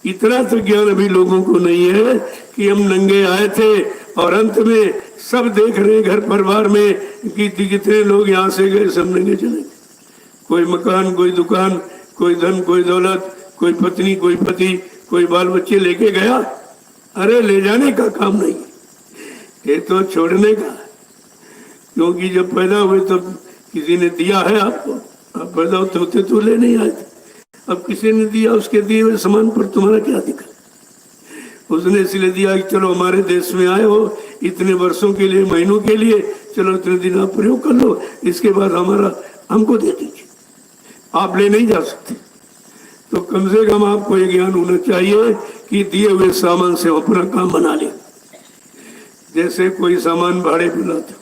इतना तो ज्ञान अभी लोगों को नहीं है कि हम नंगे आए थे और अंत में सब देख रहे हैं घर परिवार में कि कितने लोग यहाँ से गए, सब नंगे चले गए। कोई मकान, कोई दुकान, कोई धन, कोई दौलत, कोई पत्नी, कोई पति, कोई बाल बच्चे लेके गया। अरे ले जाने का काम नहीं, ये तो छोड़ने का। क्योंकि जब पैदा हुए तो किसी ने दिया है आपको, आप पैदा होते तो ले नहीं आए थे। अब किसी ने दिया, उसके दिए हुए सामान पर तुम्हारा क्या अधिकार? उसने इसलिए दिया कि चलो हमारे देश में आए हो इतने वर्षों के लिए, महीनों के लिए, चलो इतने दिन आप प्रयोग कर लो, इसके बाद हमारा हमको दे दीजिए, आप ले नहीं जा सकते। तो कम से कम आपको ये ज्ञान होना चाहिए कि दिए हुए सामान से अपना काम बना ले। जैसे कोई सामान भाड़े पे लाते हो,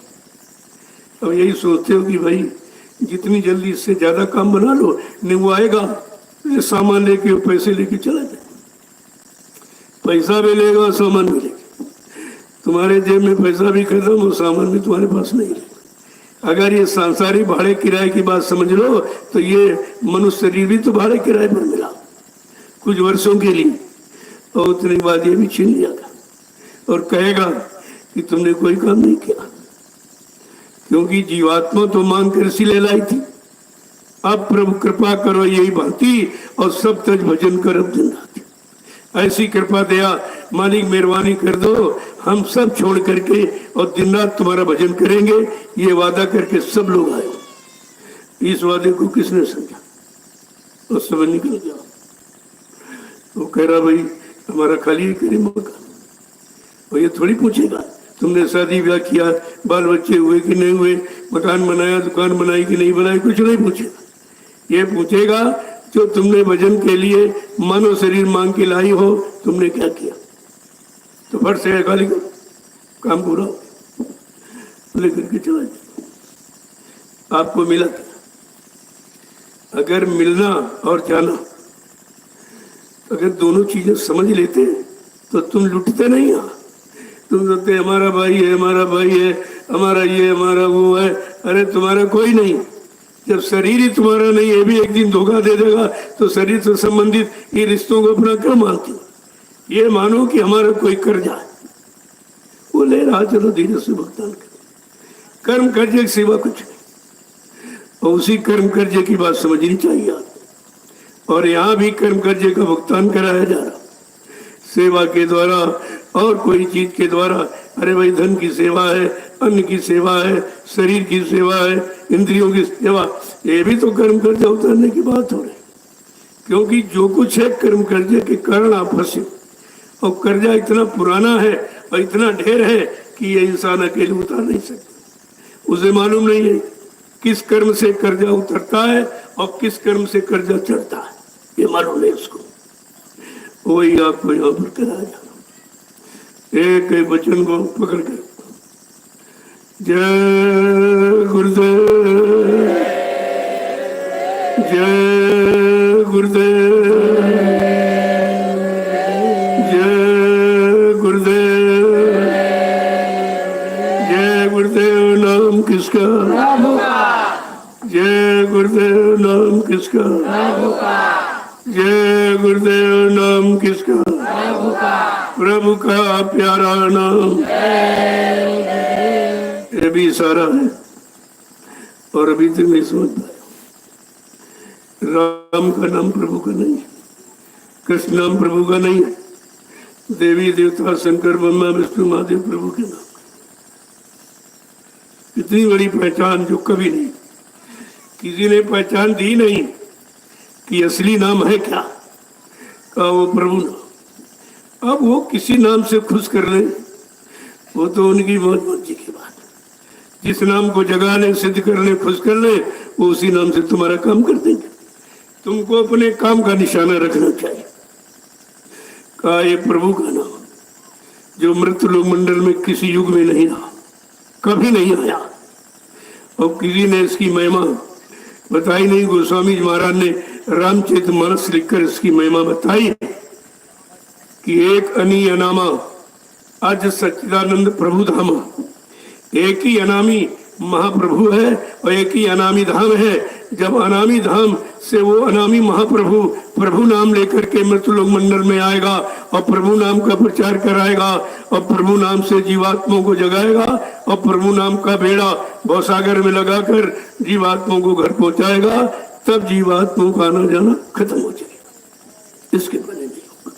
अब यही सोचते हो कि भाई जितनी जल्दी इससे ज्यादा काम बना लो, नहीं वो आएगा सामान लेके, पैसे लेके चला जाए, पैसा भी लेगा सामान भी लेगा, तुम्हारे जेब में पैसा भी खत्म और सामान भी तुम्हारे पास नहीं रहेगा। अगर ये सांसारिक भाड़े किराए की बात समझ लो तो ये मनुष्य शरीर भी तो भाड़े किराए पर मिला कुछ वर्षों के लिए, और उतने बाद ये भी छीन लिया था और कहेगा कि तुमने कोई काम नहीं किया, क्योंकि जीवात्मा तो मांग कर इसीलिए लाई थी। अब प्रभु कृपा करो यही भांति और सब तज भजन कर अब दिन रात। ऐसी कृपा दया मालिक मेहरबानी कर दो, हम सब छोड़ करके और दिन रात तुम्हारा भजन करेंगे, ये वादा करके सब लोग आए। इस वादे को किसने समझा? उस समय निकल गया। वो कह रहा भाई हमारा खाली करी मकान, और ये थोड़ी पूछेगा तुमने शादी ब्याह किया, बाल बच्चे हुए कि नहीं हुए, मकान बनाया, दुकान बनाई कि नहीं बनाई, कुछ नहीं पूछेगा। ये पूछेगा जो तुमने भजन के लिए मानव शरीर मांग के लाई हो, तुमने क्या किया? तो फट से खाली करो, काम पूरा लेकर के चला जाए। आपको मिला क्या? अगर मिलना और जाना अगर दोनों चीजें समझ लेते तो तुम लुटते नहीं हो। तुम सोचते हमारा भाई है, हमारा भाई है, हमारा ये, हमारा वो है। अरे तुम्हारा कोई नहीं। जब शरीर ही तुम्हारा नहीं, ये भी एक दिन धोखा दे देगा, तो शरीर से संबंधित ये रिश्तों को अपना क्यों मानते हो? ये मानो कि हमारा कोई कर्जा है, वो ले रहा, चलो धीरे से भुगतान कर। कर्म कर्जे की सेवा कुछ नहीं, और उसी कर्म कर्जे की बात समझनी चाहिए आपको। और यहाँ भी कर्म कर्जे का भुगतान कराया जा रहा, सेवा के द्वारा और कोई चीज के द्वारा। अरे भाई, धन की सेवा है, अन्न की सेवा है, शरीर की सेवा है, इंद्रियों की सेवा, ये भी तो कर्म कर्जा उतारने की बात हो रही। क्योंकि जो कुछ है कर्म कर्जे के कारण आप फंसे, और कर्जा इतना पुराना है और इतना ढेर है कि ये इंसान अकेले उतार नहीं सकता। उसे मालूम नहीं है किस कर्म से कर्जा उतरता है और किस कर्म से कर्जा चढ़ता है, ये मालूम नहीं उसको। वही आपको यहाँ पर कराया जा रहा। एक एक वचन को पकड़ कर, जय गुरुदेव, जय गुरुदेव, जय गुरुदेव, जय गुरुदेव। नाम किसका? जय गुरुदेव। नाम किसका? जय गुरुदेव। नाम किसका? प्रभु का प्यारा नाम। ये भी इशारा है, और अभी तक नहीं समझ पाया। राम का नाम प्रभु का नहीं, कृष्ण नाम प्रभु का नहीं, देवी देवता शंकर ब्रह्मा विष्णु महादेव प्रभु के नाम। इतनी बड़ी पहचान जो कभी नहीं किसी ने पहचान दी नहीं कि असली नाम है क्या, का वो प्रभु नाम। अब वो किसी नाम से खुश कर ले, वो तो उनकी बहुत मर्जी की बात है। जिस नाम को जगाने, सिद्ध करने, खुश कर ले, वो उसी नाम से तुम्हारा काम कर देंगे। तुमको अपने काम का निशाना रखना चाहिए। कहा ये प्रभु का नाम, जो मृत्यु लोक मंडल में किसी युग में नहीं रहा, कभी नहीं आया, और किसी ने इसकी महिमा बताई नहीं। गोस्वामी जी महाराज ने रामचरितमानस लिखकर इसकी महिमा बताई कि एक अनी अनामा आज सच्चिदानंद प्रभु धामा, एक ही अनामी महाप्रभु है और एक ही अनामी धाम है। जब अनामी धाम से वो अनामी महाप्रभु प्रभु नाम लेकर के मृत्युलोक मंडल में आएगा और प्रभु नाम का प्रचार कराएगा और प्रभु नाम से जीवात्माओं को जगाएगा और प्रभु नाम का बेड़ा भवसागर में लगाकर जीवात्माओं को घर पहुंचाएगा, तब जीवात्माओं का आना जाना खत्म हो जाएगा। इसके पहले नहीं होगा।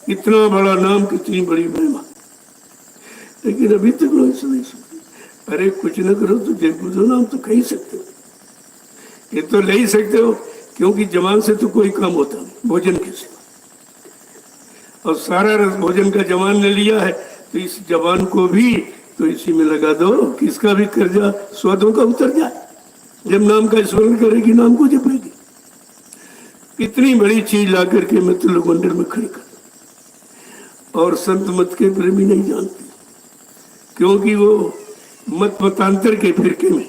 इतना बड़ा नाम, कितनी बड़ी महिमा, लेकिन अभी तक लोग ऐसा नहीं सुनते। अरे कुछ न करो तो जय गुरुदेव नाम तो कह ही सकते हो, ये तो ले ही सकते हो, क्योंकि जबान से तो कोई काम होता नहीं, भोजन के सिवा। और सारा रस भोजन का जबान ने लिया है, तो इस जबान को भी तो इसी में लगा दो, किसका भी कर्जा स्वादों का उतर जाए। जब नाम का स्मरण करेगी, नाम को जपेगी। इतनी बड़ी चीज ला करके मृत्युलोक मंडल में खड़ी कर। और संत मत के प्रेमी नहीं जानते, क्योंकि वो मत मतांतर के फिरके में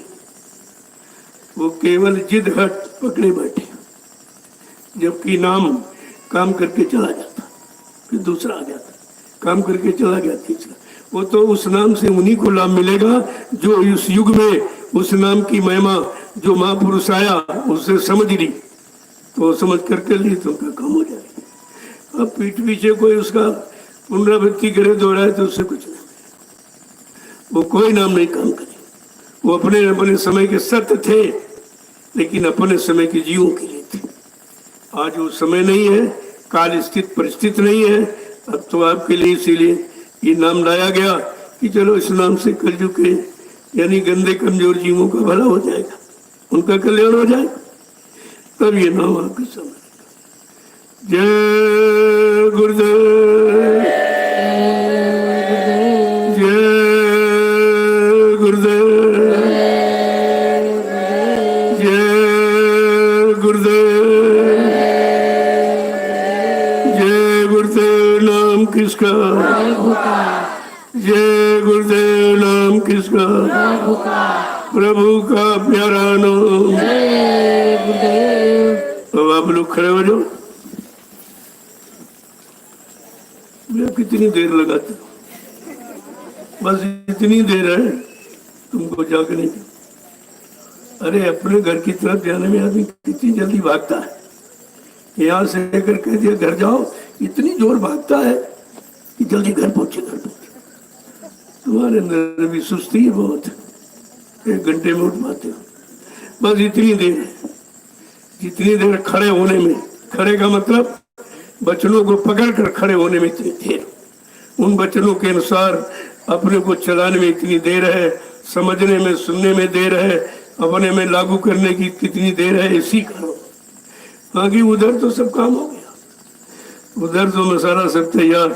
वो केवल जिद हट पकड़े बैठे, जबकि नाम काम करके चला जाता, फिर दूसरा आ जाता, काम करके चला गया तीसरा। वो तो उस नाम से उन्हीं को लाभ मिलेगा जो उस युग में उस नाम की महिमा, जो महापुरुष आया उससे समझ ली, तो समझ करके ली तो उनका काम हो जाएगा। अब पीठ पीछे कोई उसका पुनरावृत्ति करे, दोहराए, तो उससे कुछ नहीं, वो कोई नाम नहीं काम करे। वो अपने अपने समय के सत्य थे, लेकिन अपने समय के जीवों के लिए थे। आज वो समय नहीं है, काल स्थित परिस्थिति नहीं है। अब तो आपके लिए इसीलिए ये नाम लाया गया कि चलो इस नाम से कलयुग के यानी गंदे कमजोर जीवों का भला हो जाएगा, उनका कल्याण हो जाएगा, तब ये नाम आपके सामने। जय गुरुदेव, जय गुरुदेव, जय गुरुदेव, जय गुरुदेव। नाम किसका? जय गुरुदेव। नाम किसका? प्रभु का प्यारा नाम। अब आप लोग खड़े हो जाओ। मैं कितनी देर लगाता हूँ, बस इतनी देर है तुमको जागने की। अरे अपने घर की तरफ जाने में आदमी कितनी जल्दी भागता है, यहाँ से लेकर कह दिया घर जाओ, इतनी जोर भागता है कि जल्दी घर पहुंचे, घर पहुंचे। तुम्हारे अंदर भी सुस्ती है बहुत, 1 घंटे में उठ पाते हो, बस इतनी देर है। जितनी देर खड़े होने में, खड़े का मतलब वचनों को पकड़ कर खड़े होने में इतनी देर, उन वचनों के अनुसार अपने को चलाने में इतनी देर है, समझने में, सुनने में देर है, अपने में लागू करने की कितनी देर है, इसी करो। बाकी उधर तो सब काम हो गया, उधर तो मसाला सब तैयार।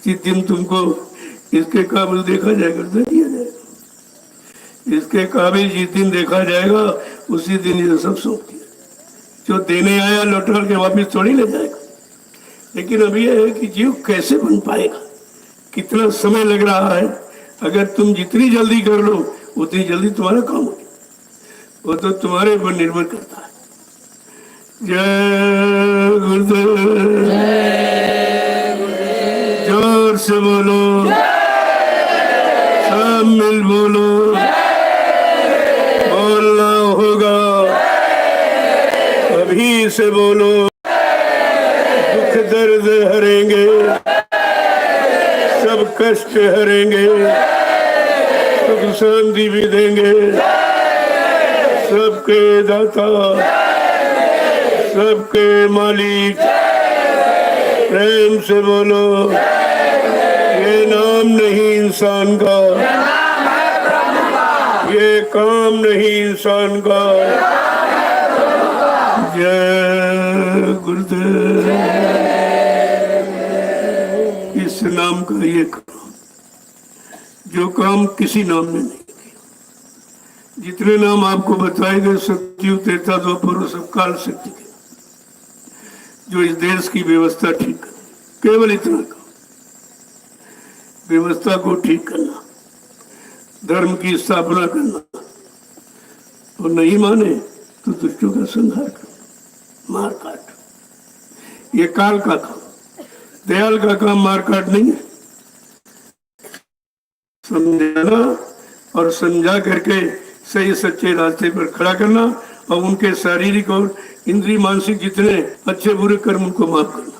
जिस दिन तुमको इसके काबिल देखा जाएगा तो दिया जाएगा, इसके काबिल जिस दिन देखा जाएगा उसी दिन ये सब सौंप दिया। जो देने आया लौटा के वापिस थोड़ी ले जाएगा। लेकिन अब यह है कि जीव कैसे बन पाएगा, कितना समय लग रहा है। अगर तुम जितनी जल्दी कर लो उतनी जल्दी तुम्हारा काम हो, वो तो तुम्हारे ऊपर निर्भर करता है। जय गुरुदेव, जोर से बोलो, सब मिल बोलो, बोलना होगा, अभी से बोलो। दुख दर्द हरेंगे, सब कष्ट हरेंगे, सुख शांति भी देंगे, सबके दाता, सबके मालिक। प्रेम से बोलो, ये नाम नहीं इंसान का, ये काम नहीं इंसान का। जय गुरुदेव। इस नाम का ये काम, जो काम किसी नाम ने नहीं किया। जितने नाम आपको बताए गए, सत्यु, त्रेता, द्वापर, सब काल शक्ति के, जो इस देश की व्यवस्था ठीक कर, केवल इतना काम, व्यवस्था को ठीक करना, धर्म की स्थापना करना, और नहीं माने तो दुष्टों का संहार करना, मार काट। ये काल का काम, दयाल का काम मार काट नहीं है। समझाना और समझा करके सही सच्चे रास्ते पर खड़ा करना, और उनके शारीरिक और इंद्रिय मानसिक जितने अच्छे बुरे कर्म उनको माफ करना।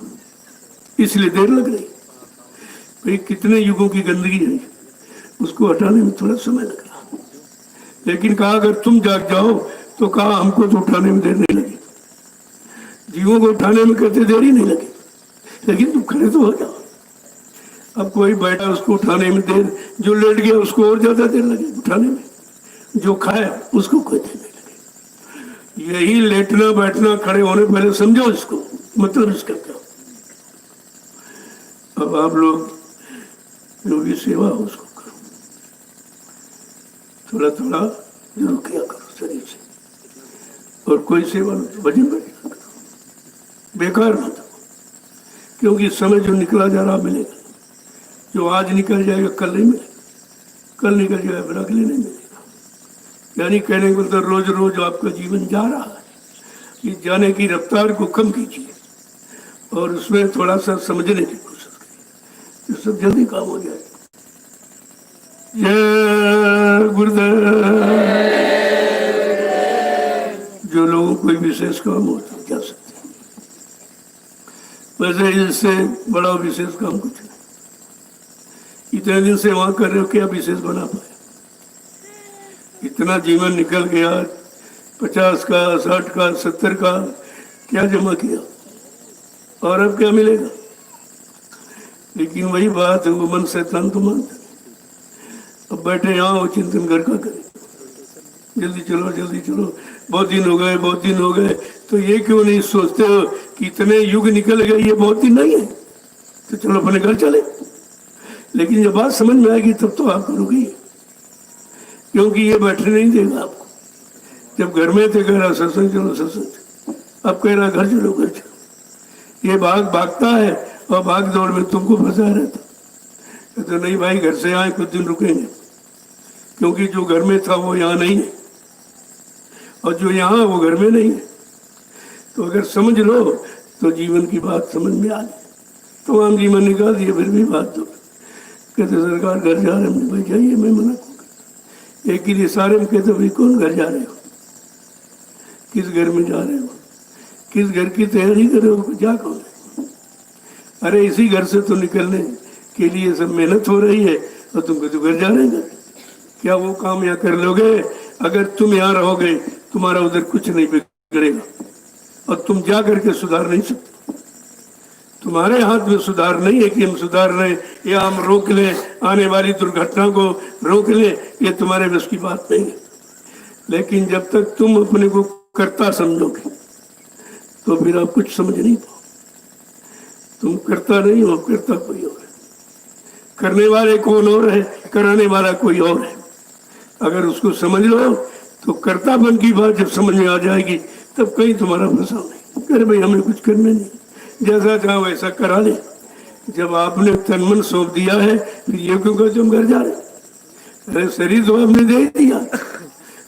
इसलिए देर लग रही भाई, कितने युगों की गंदगी है, उसको हटाने में थोड़ा समय लग रहा। लेकिन कहा अगर तुम जाग जाओ तो कहा हमको तो उठाने में देर नहीं लगी, जीवों को उठाने में कहते देर ही नहीं लगी, लेकिन तुम खड़े तो हो जाओ। अब कोई बैठा उसको उठाने में देर, जो लेट गया उसको और ज्यादा देर लगे उठाने में, जो खाया उसको कोई देर नहीं लगे। यही लेटना बैठना खड़े होने पहले समझो इसको, मतलब इसका क्या। अब आप लोग जो भी सेवा हो उसको करो, थोड़ा थोड़ा जरूर किया करो शरीर से, और कोई सेवा न तो भजन भजन करो, बेकार मत हो। क्योंकि समय जो निकला जा रहा मिलेगा, जो आज निकल जाएगा कल नहीं मिलेगा, कल निकल जाएगा फिर अगले नहीं मिलेगा। यानी कहने को तो रोज रोज आपका जीवन जा रहा है, कि जाने की रफ्तार को कम कीजिए और उसमें थोड़ा सा समझने की कोशिश करिए, तो सब जल्दी काम हो जाए। जय गुरुदेव। जो लोगों को कोई विशेष काम हो तो क्या सकते हैं, वैसे इससे बड़ा विशेष काम कुछ नहीं। इतने दिन से वहां कर रहे हो, क्या विशेष बना पाए? इतना जीवन निकल गया, 50 का, 60 का, 70 का, क्या जमा किया और अब क्या मिलेगा? लेकिन वही बात है, वो मन शैतान तो मानता नहीं। अब बैठे यहाँ वो चिंतन घर का करें, जल्दी चलो जल्दी चलो, बहुत दिन हो गए बहुत दिन हो गए। तो ये क्यों नहीं सोचते हो कि इतने युग निकल गए, ये बहुत दिन नहीं है, तो चलो अपने घर चले। लेकिन जब बात समझ में आएगी तब तो आप करोगे, क्योंकि ये बैठने नहीं देगा आपको। जब घर में थे कह रहा सत्संग चलो सत्संग, अब कह रहा घर चलो घर चलो। ये भागता है और भाग दौड़ में तुमको फंसा रहता। तो नहीं भाई, घर से आए कुछ दिन रुकेंगे, क्योंकि जो घर में था वो यहाँ नहीं है, और जो यहाँ वो घर में नहीं है। तो अगर समझ लो तो जीवन की बात समझ में आ जाए, तमाम जीवन निकाल दिए, फिर भी बात तो कहते सरकार घर जा रहे हैं। भाई जाइए, मैं मना क्यों करता। एक ही लिए सारे में कहते भाई कौन घर जा रहे हो, किस घर में जा रहे हो, किस घर की तैयारी कर रहे हो, जा कौन है। अरे इसी घर से तो निकलने के लिए सब मेहनत हो रही है और तुम तो घर जा रहे हैं। क्या वो काम यहाँ कर लोगे? अगर तुम यहाँ रहोगे तुम्हारा उधर कुछ नहीं बिगड़ेगा और तुम जा करके सुधार नहीं सकते। तुम्हारे हाथ में सुधार नहीं है कि हम सुधार रहे या हम रोक ले, आने वाली दुर्घटना को रोक ले, ये तुम्हारे बस की बात नहीं है। लेकिन जब तक तुम अपने को कर्ता समझोगे तो फिर आप कुछ समझ नहीं पाओ। तुम करता नहीं हो, करता कोई और है, करने वाले कौन और है, कराने वाला कोई और है। अगर उसको समझ लो तो कर्तापन की बात जब समझ में आ जाएगी तब कहीं तुम्हारा फंसा नहीं। अरे भाई हमें कुछ करना नहीं, जैसा चाहो वैसा करा ले। जब आपने तन मन सौंप दिया है फिर ये क्यों कहते तुम घर जा रहे? अरे शरीर तो आपने दे दिया,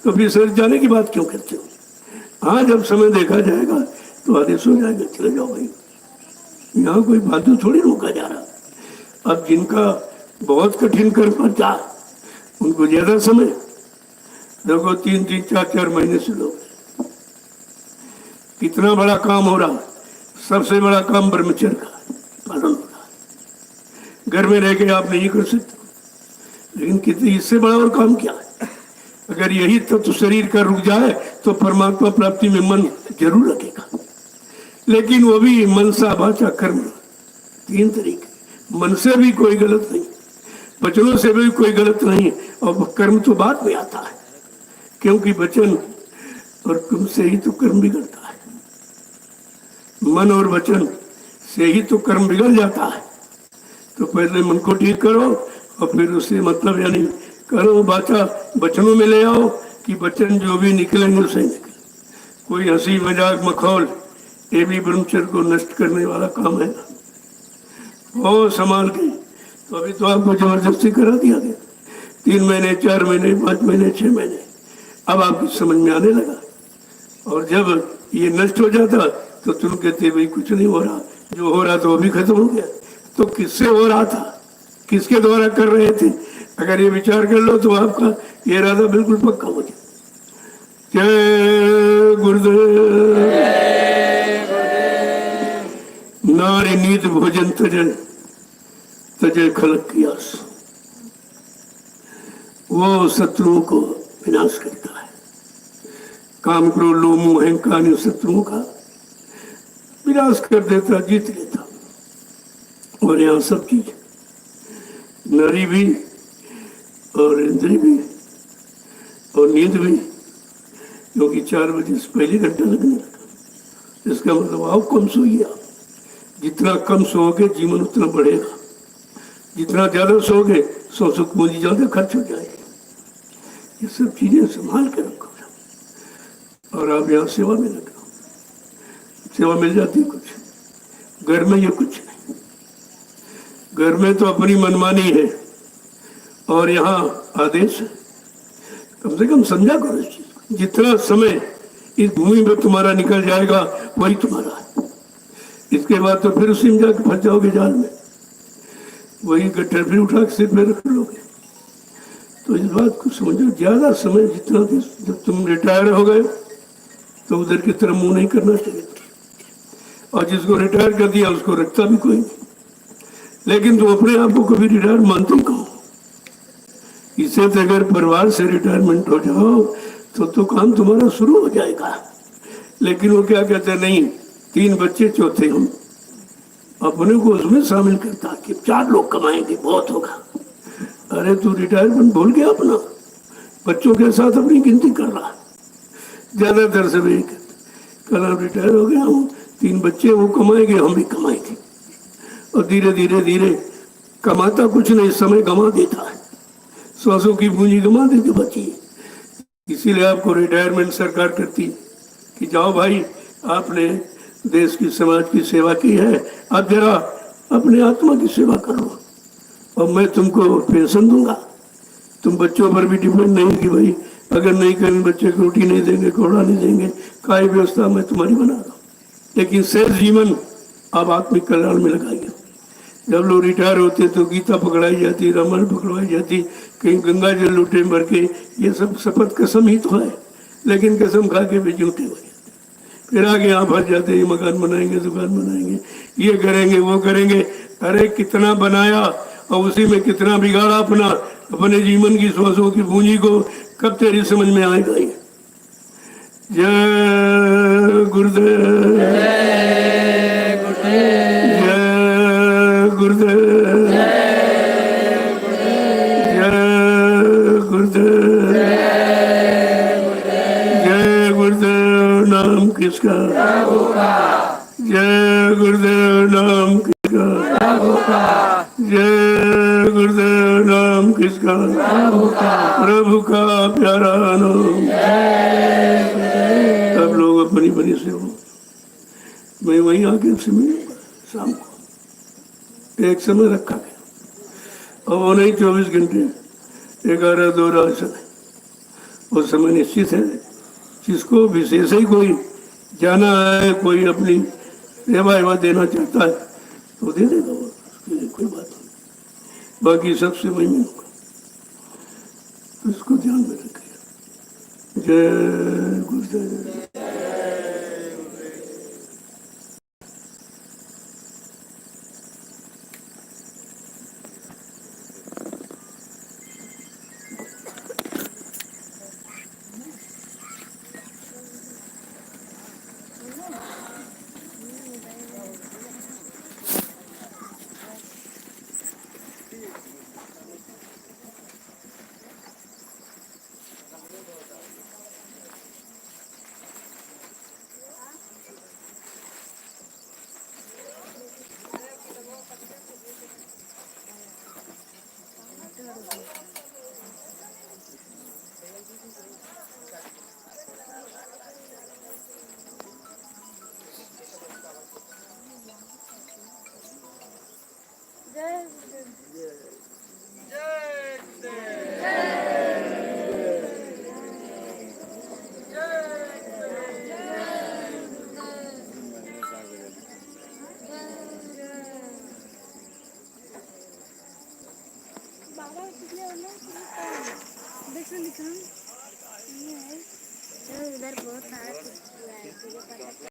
तो फिर शरीर जाने की बात क्यों करते हो? हाँ, जब समय देखा जाएगा तो आदेश हो जाएगा, चले जाओ भाई। यहाँ कोई फालतू थोड़ी रोका जा रहा। अब जिनका बहुत कठिन कर्म पड़ता उनको ज्यादा समय, देखो 3-3, 4-4 महीने से लोग कितना बड़ा काम हो रहा। सबसे बड़ा काम ब्रह्मचर्य का पालन हो रहा। घर में रह के आप नहीं कर सकते, लेकिन कितनी इससे बड़ा और काम क्या है? अगर यही तत्व शरीर का रुक जाए तो परमात्मा प्राप्ति में मन जरूर लगेगा। लेकिन वो भी मनसा वाचा कर्म, 3 तरीके। मन से भी कोई गलत नहीं, वचनों से भी कोई गलत नहीं, और कर्म तो बाद में आता है, क्योंकि वचन और कर्म से ही तो कर्म बिगड़ता है। मन और वचन से ही तो कर्म बिगड़ जाता है। तो पहले मन को ठीक करो और फिर उससे मतलब यानी करो वाचा वचनों में ले आओ कि वचन जो भी निकलेंगे उसे निकले। कोई हंसी मजाक मखौल ये भी ब्रह्मचर्य को नष्ट करने वाला काम है। बहुत संभाल के, तो अभी तो आपको जबरदस्ती करा दिया गया 3 महीने, 4 महीने, 5 महीने, 6 महीने, अब आपकी समझ में आने लगा। और जब ये नष्ट हो जाता तो तुम कहते भाई कुछ नहीं हो रहा, जो हो रहा था वो भी खत्म हो गया। तो किससे हो रहा था, किसके द्वारा कर रहे थे? अगर ये विचार कर लो तो आपका ये इरादा बिल्कुल पक्का हो जाए। जय गुरुदेव। नारी नीत भोजन तजय तजय खलक की आस। वो शत्रुओं को विनाश करता है। काम क्रोध लोभ मोह अहंकार शत्रुओं का विनाश कर देता, जीत लेता। और यहाँ सब चीज नारी भी और इंद्री भी और नींद भी, क्योंकि 4 बजे से पहले घंटा लगने लगा। इसका मतलब आओ कम सोइए। आप जितना कम सोओगे जीवन उतना बढ़ेगा, जितना ज्यादा सोओगे सौ सुख पूंजी ज्यादा खर्च हो जाएगी। ये सब चीजें संभाल कर रखो। और आप यहाँ सेवा में लग रहो, सेवा मिल जाती कुछ। घर में ये कुछ नहीं, घर में तो अपनी मनमानी है और यहाँ आदेश है। कम से कम समझा करो इस चीज को। जितना समय इस भूमि में तुम्हारा निकल जाएगा वही तुम्हारा है। इसके बाद तो फिर उसी में जाकर फंस जाओगे जाल में, वही गट्ठर फिर उठा के सिर पे रख लोगे। तो इस बात को समझो, ज्यादा समय जितना जब तुम रिटायर हो गए तो उधर की तरफ मुंह नहीं करना चाहिए। और जिसको रिटायर कर दिया उसको रखता भी कोई नहीं। लेकिन तुम अपने आप को कभी रिटायर मानते ही कहो। इससे तो अगर परिवार से रिटायरमेंट हो जाओ तो काम तुम्हारा शुरू हो जाएगा। लेकिन वो क्या कहते हैं, नहीं 3 बच्चे चौथे हम, अपने को उसमें शामिल करता कि 4 लोग कमाएंगे बहुत होगा। अरे तू रिटायरमेंट भूल गया अपना, बच्चों के साथ अपनी गिनती कर रहा। ज्यादातर से भी कल हम रिटायर हो गया हूँ, 3 बच्चे वो कमाएंगे, हम भी कमाएंगे। और धीरे धीरे धीरे कमाता कुछ नहीं, समय गंवा देता है, 100 की पूंजी गंवा देती बची। इसीलिए आपको रिटायरमेंट सरकार करती कि जाओ भाई, आपने देश की समाज की सेवा की है, अब जरा अपने आत्मा की सेवा करो और मैं तुमको पेंशन दूंगा। तुम बच्चों पर भी डिपेंड नहीं कि भाई अगर नहीं करें बच्चे को रोटी नहीं देंगे, कपड़ा नहीं देंगे, काय व्यवस्था मैं तुम्हारी बना रहा हूँ। लेकिन शेष जीवन आप आत्मिक कल्याण में लगाइए। जब लोग रिटायर होते तो गीता पकड़ाई जाती, रामायण पकड़वाई जाती, कहीं गंगा जल लूटे भर के। ये सब शपथ कसम ही तो है, लेकिन कसम खा के भी झूठे हो जाते। फिर आगे यहाँ फंस जाते हैं, मकान बनाएंगे, दुकान बनाएंगे, ये करेंगे, वो करेंगे। अरे कितना बनाया और उसी में कितना बिगाड़ा अपना, अपने जीवन की श्वासों की पूंजी को। कब तेरी समझ में आएगा ये? जय गुरुदेव, जय गुरुदेव, जय गुरुदेव, जय गुरुदेव। नाम किसका? जय गुरुदेव। नाम किसका? जय गुरुदेव। नाम किसका? प्रभु का प्यारा नाम। सब लोग अपनी अपनी से हो। मैं वहीं आके से मिलूंगा शाम को। एक समय रखा गया और वो नहीं 24 घंटे, 11-12 समय। वो समय निश्चित है। जिसको विशेष ही कोई जाना है, कोई अपनी सेवा एवा देना चाहता है तो दे देगा, वो उसके लिए कोई बात नहीं। बाकी सबसे वही मिलूंगा, इसको ध्यान में रखिए। जय गुरुदेव। बाबा कितने होने? देखो लिखा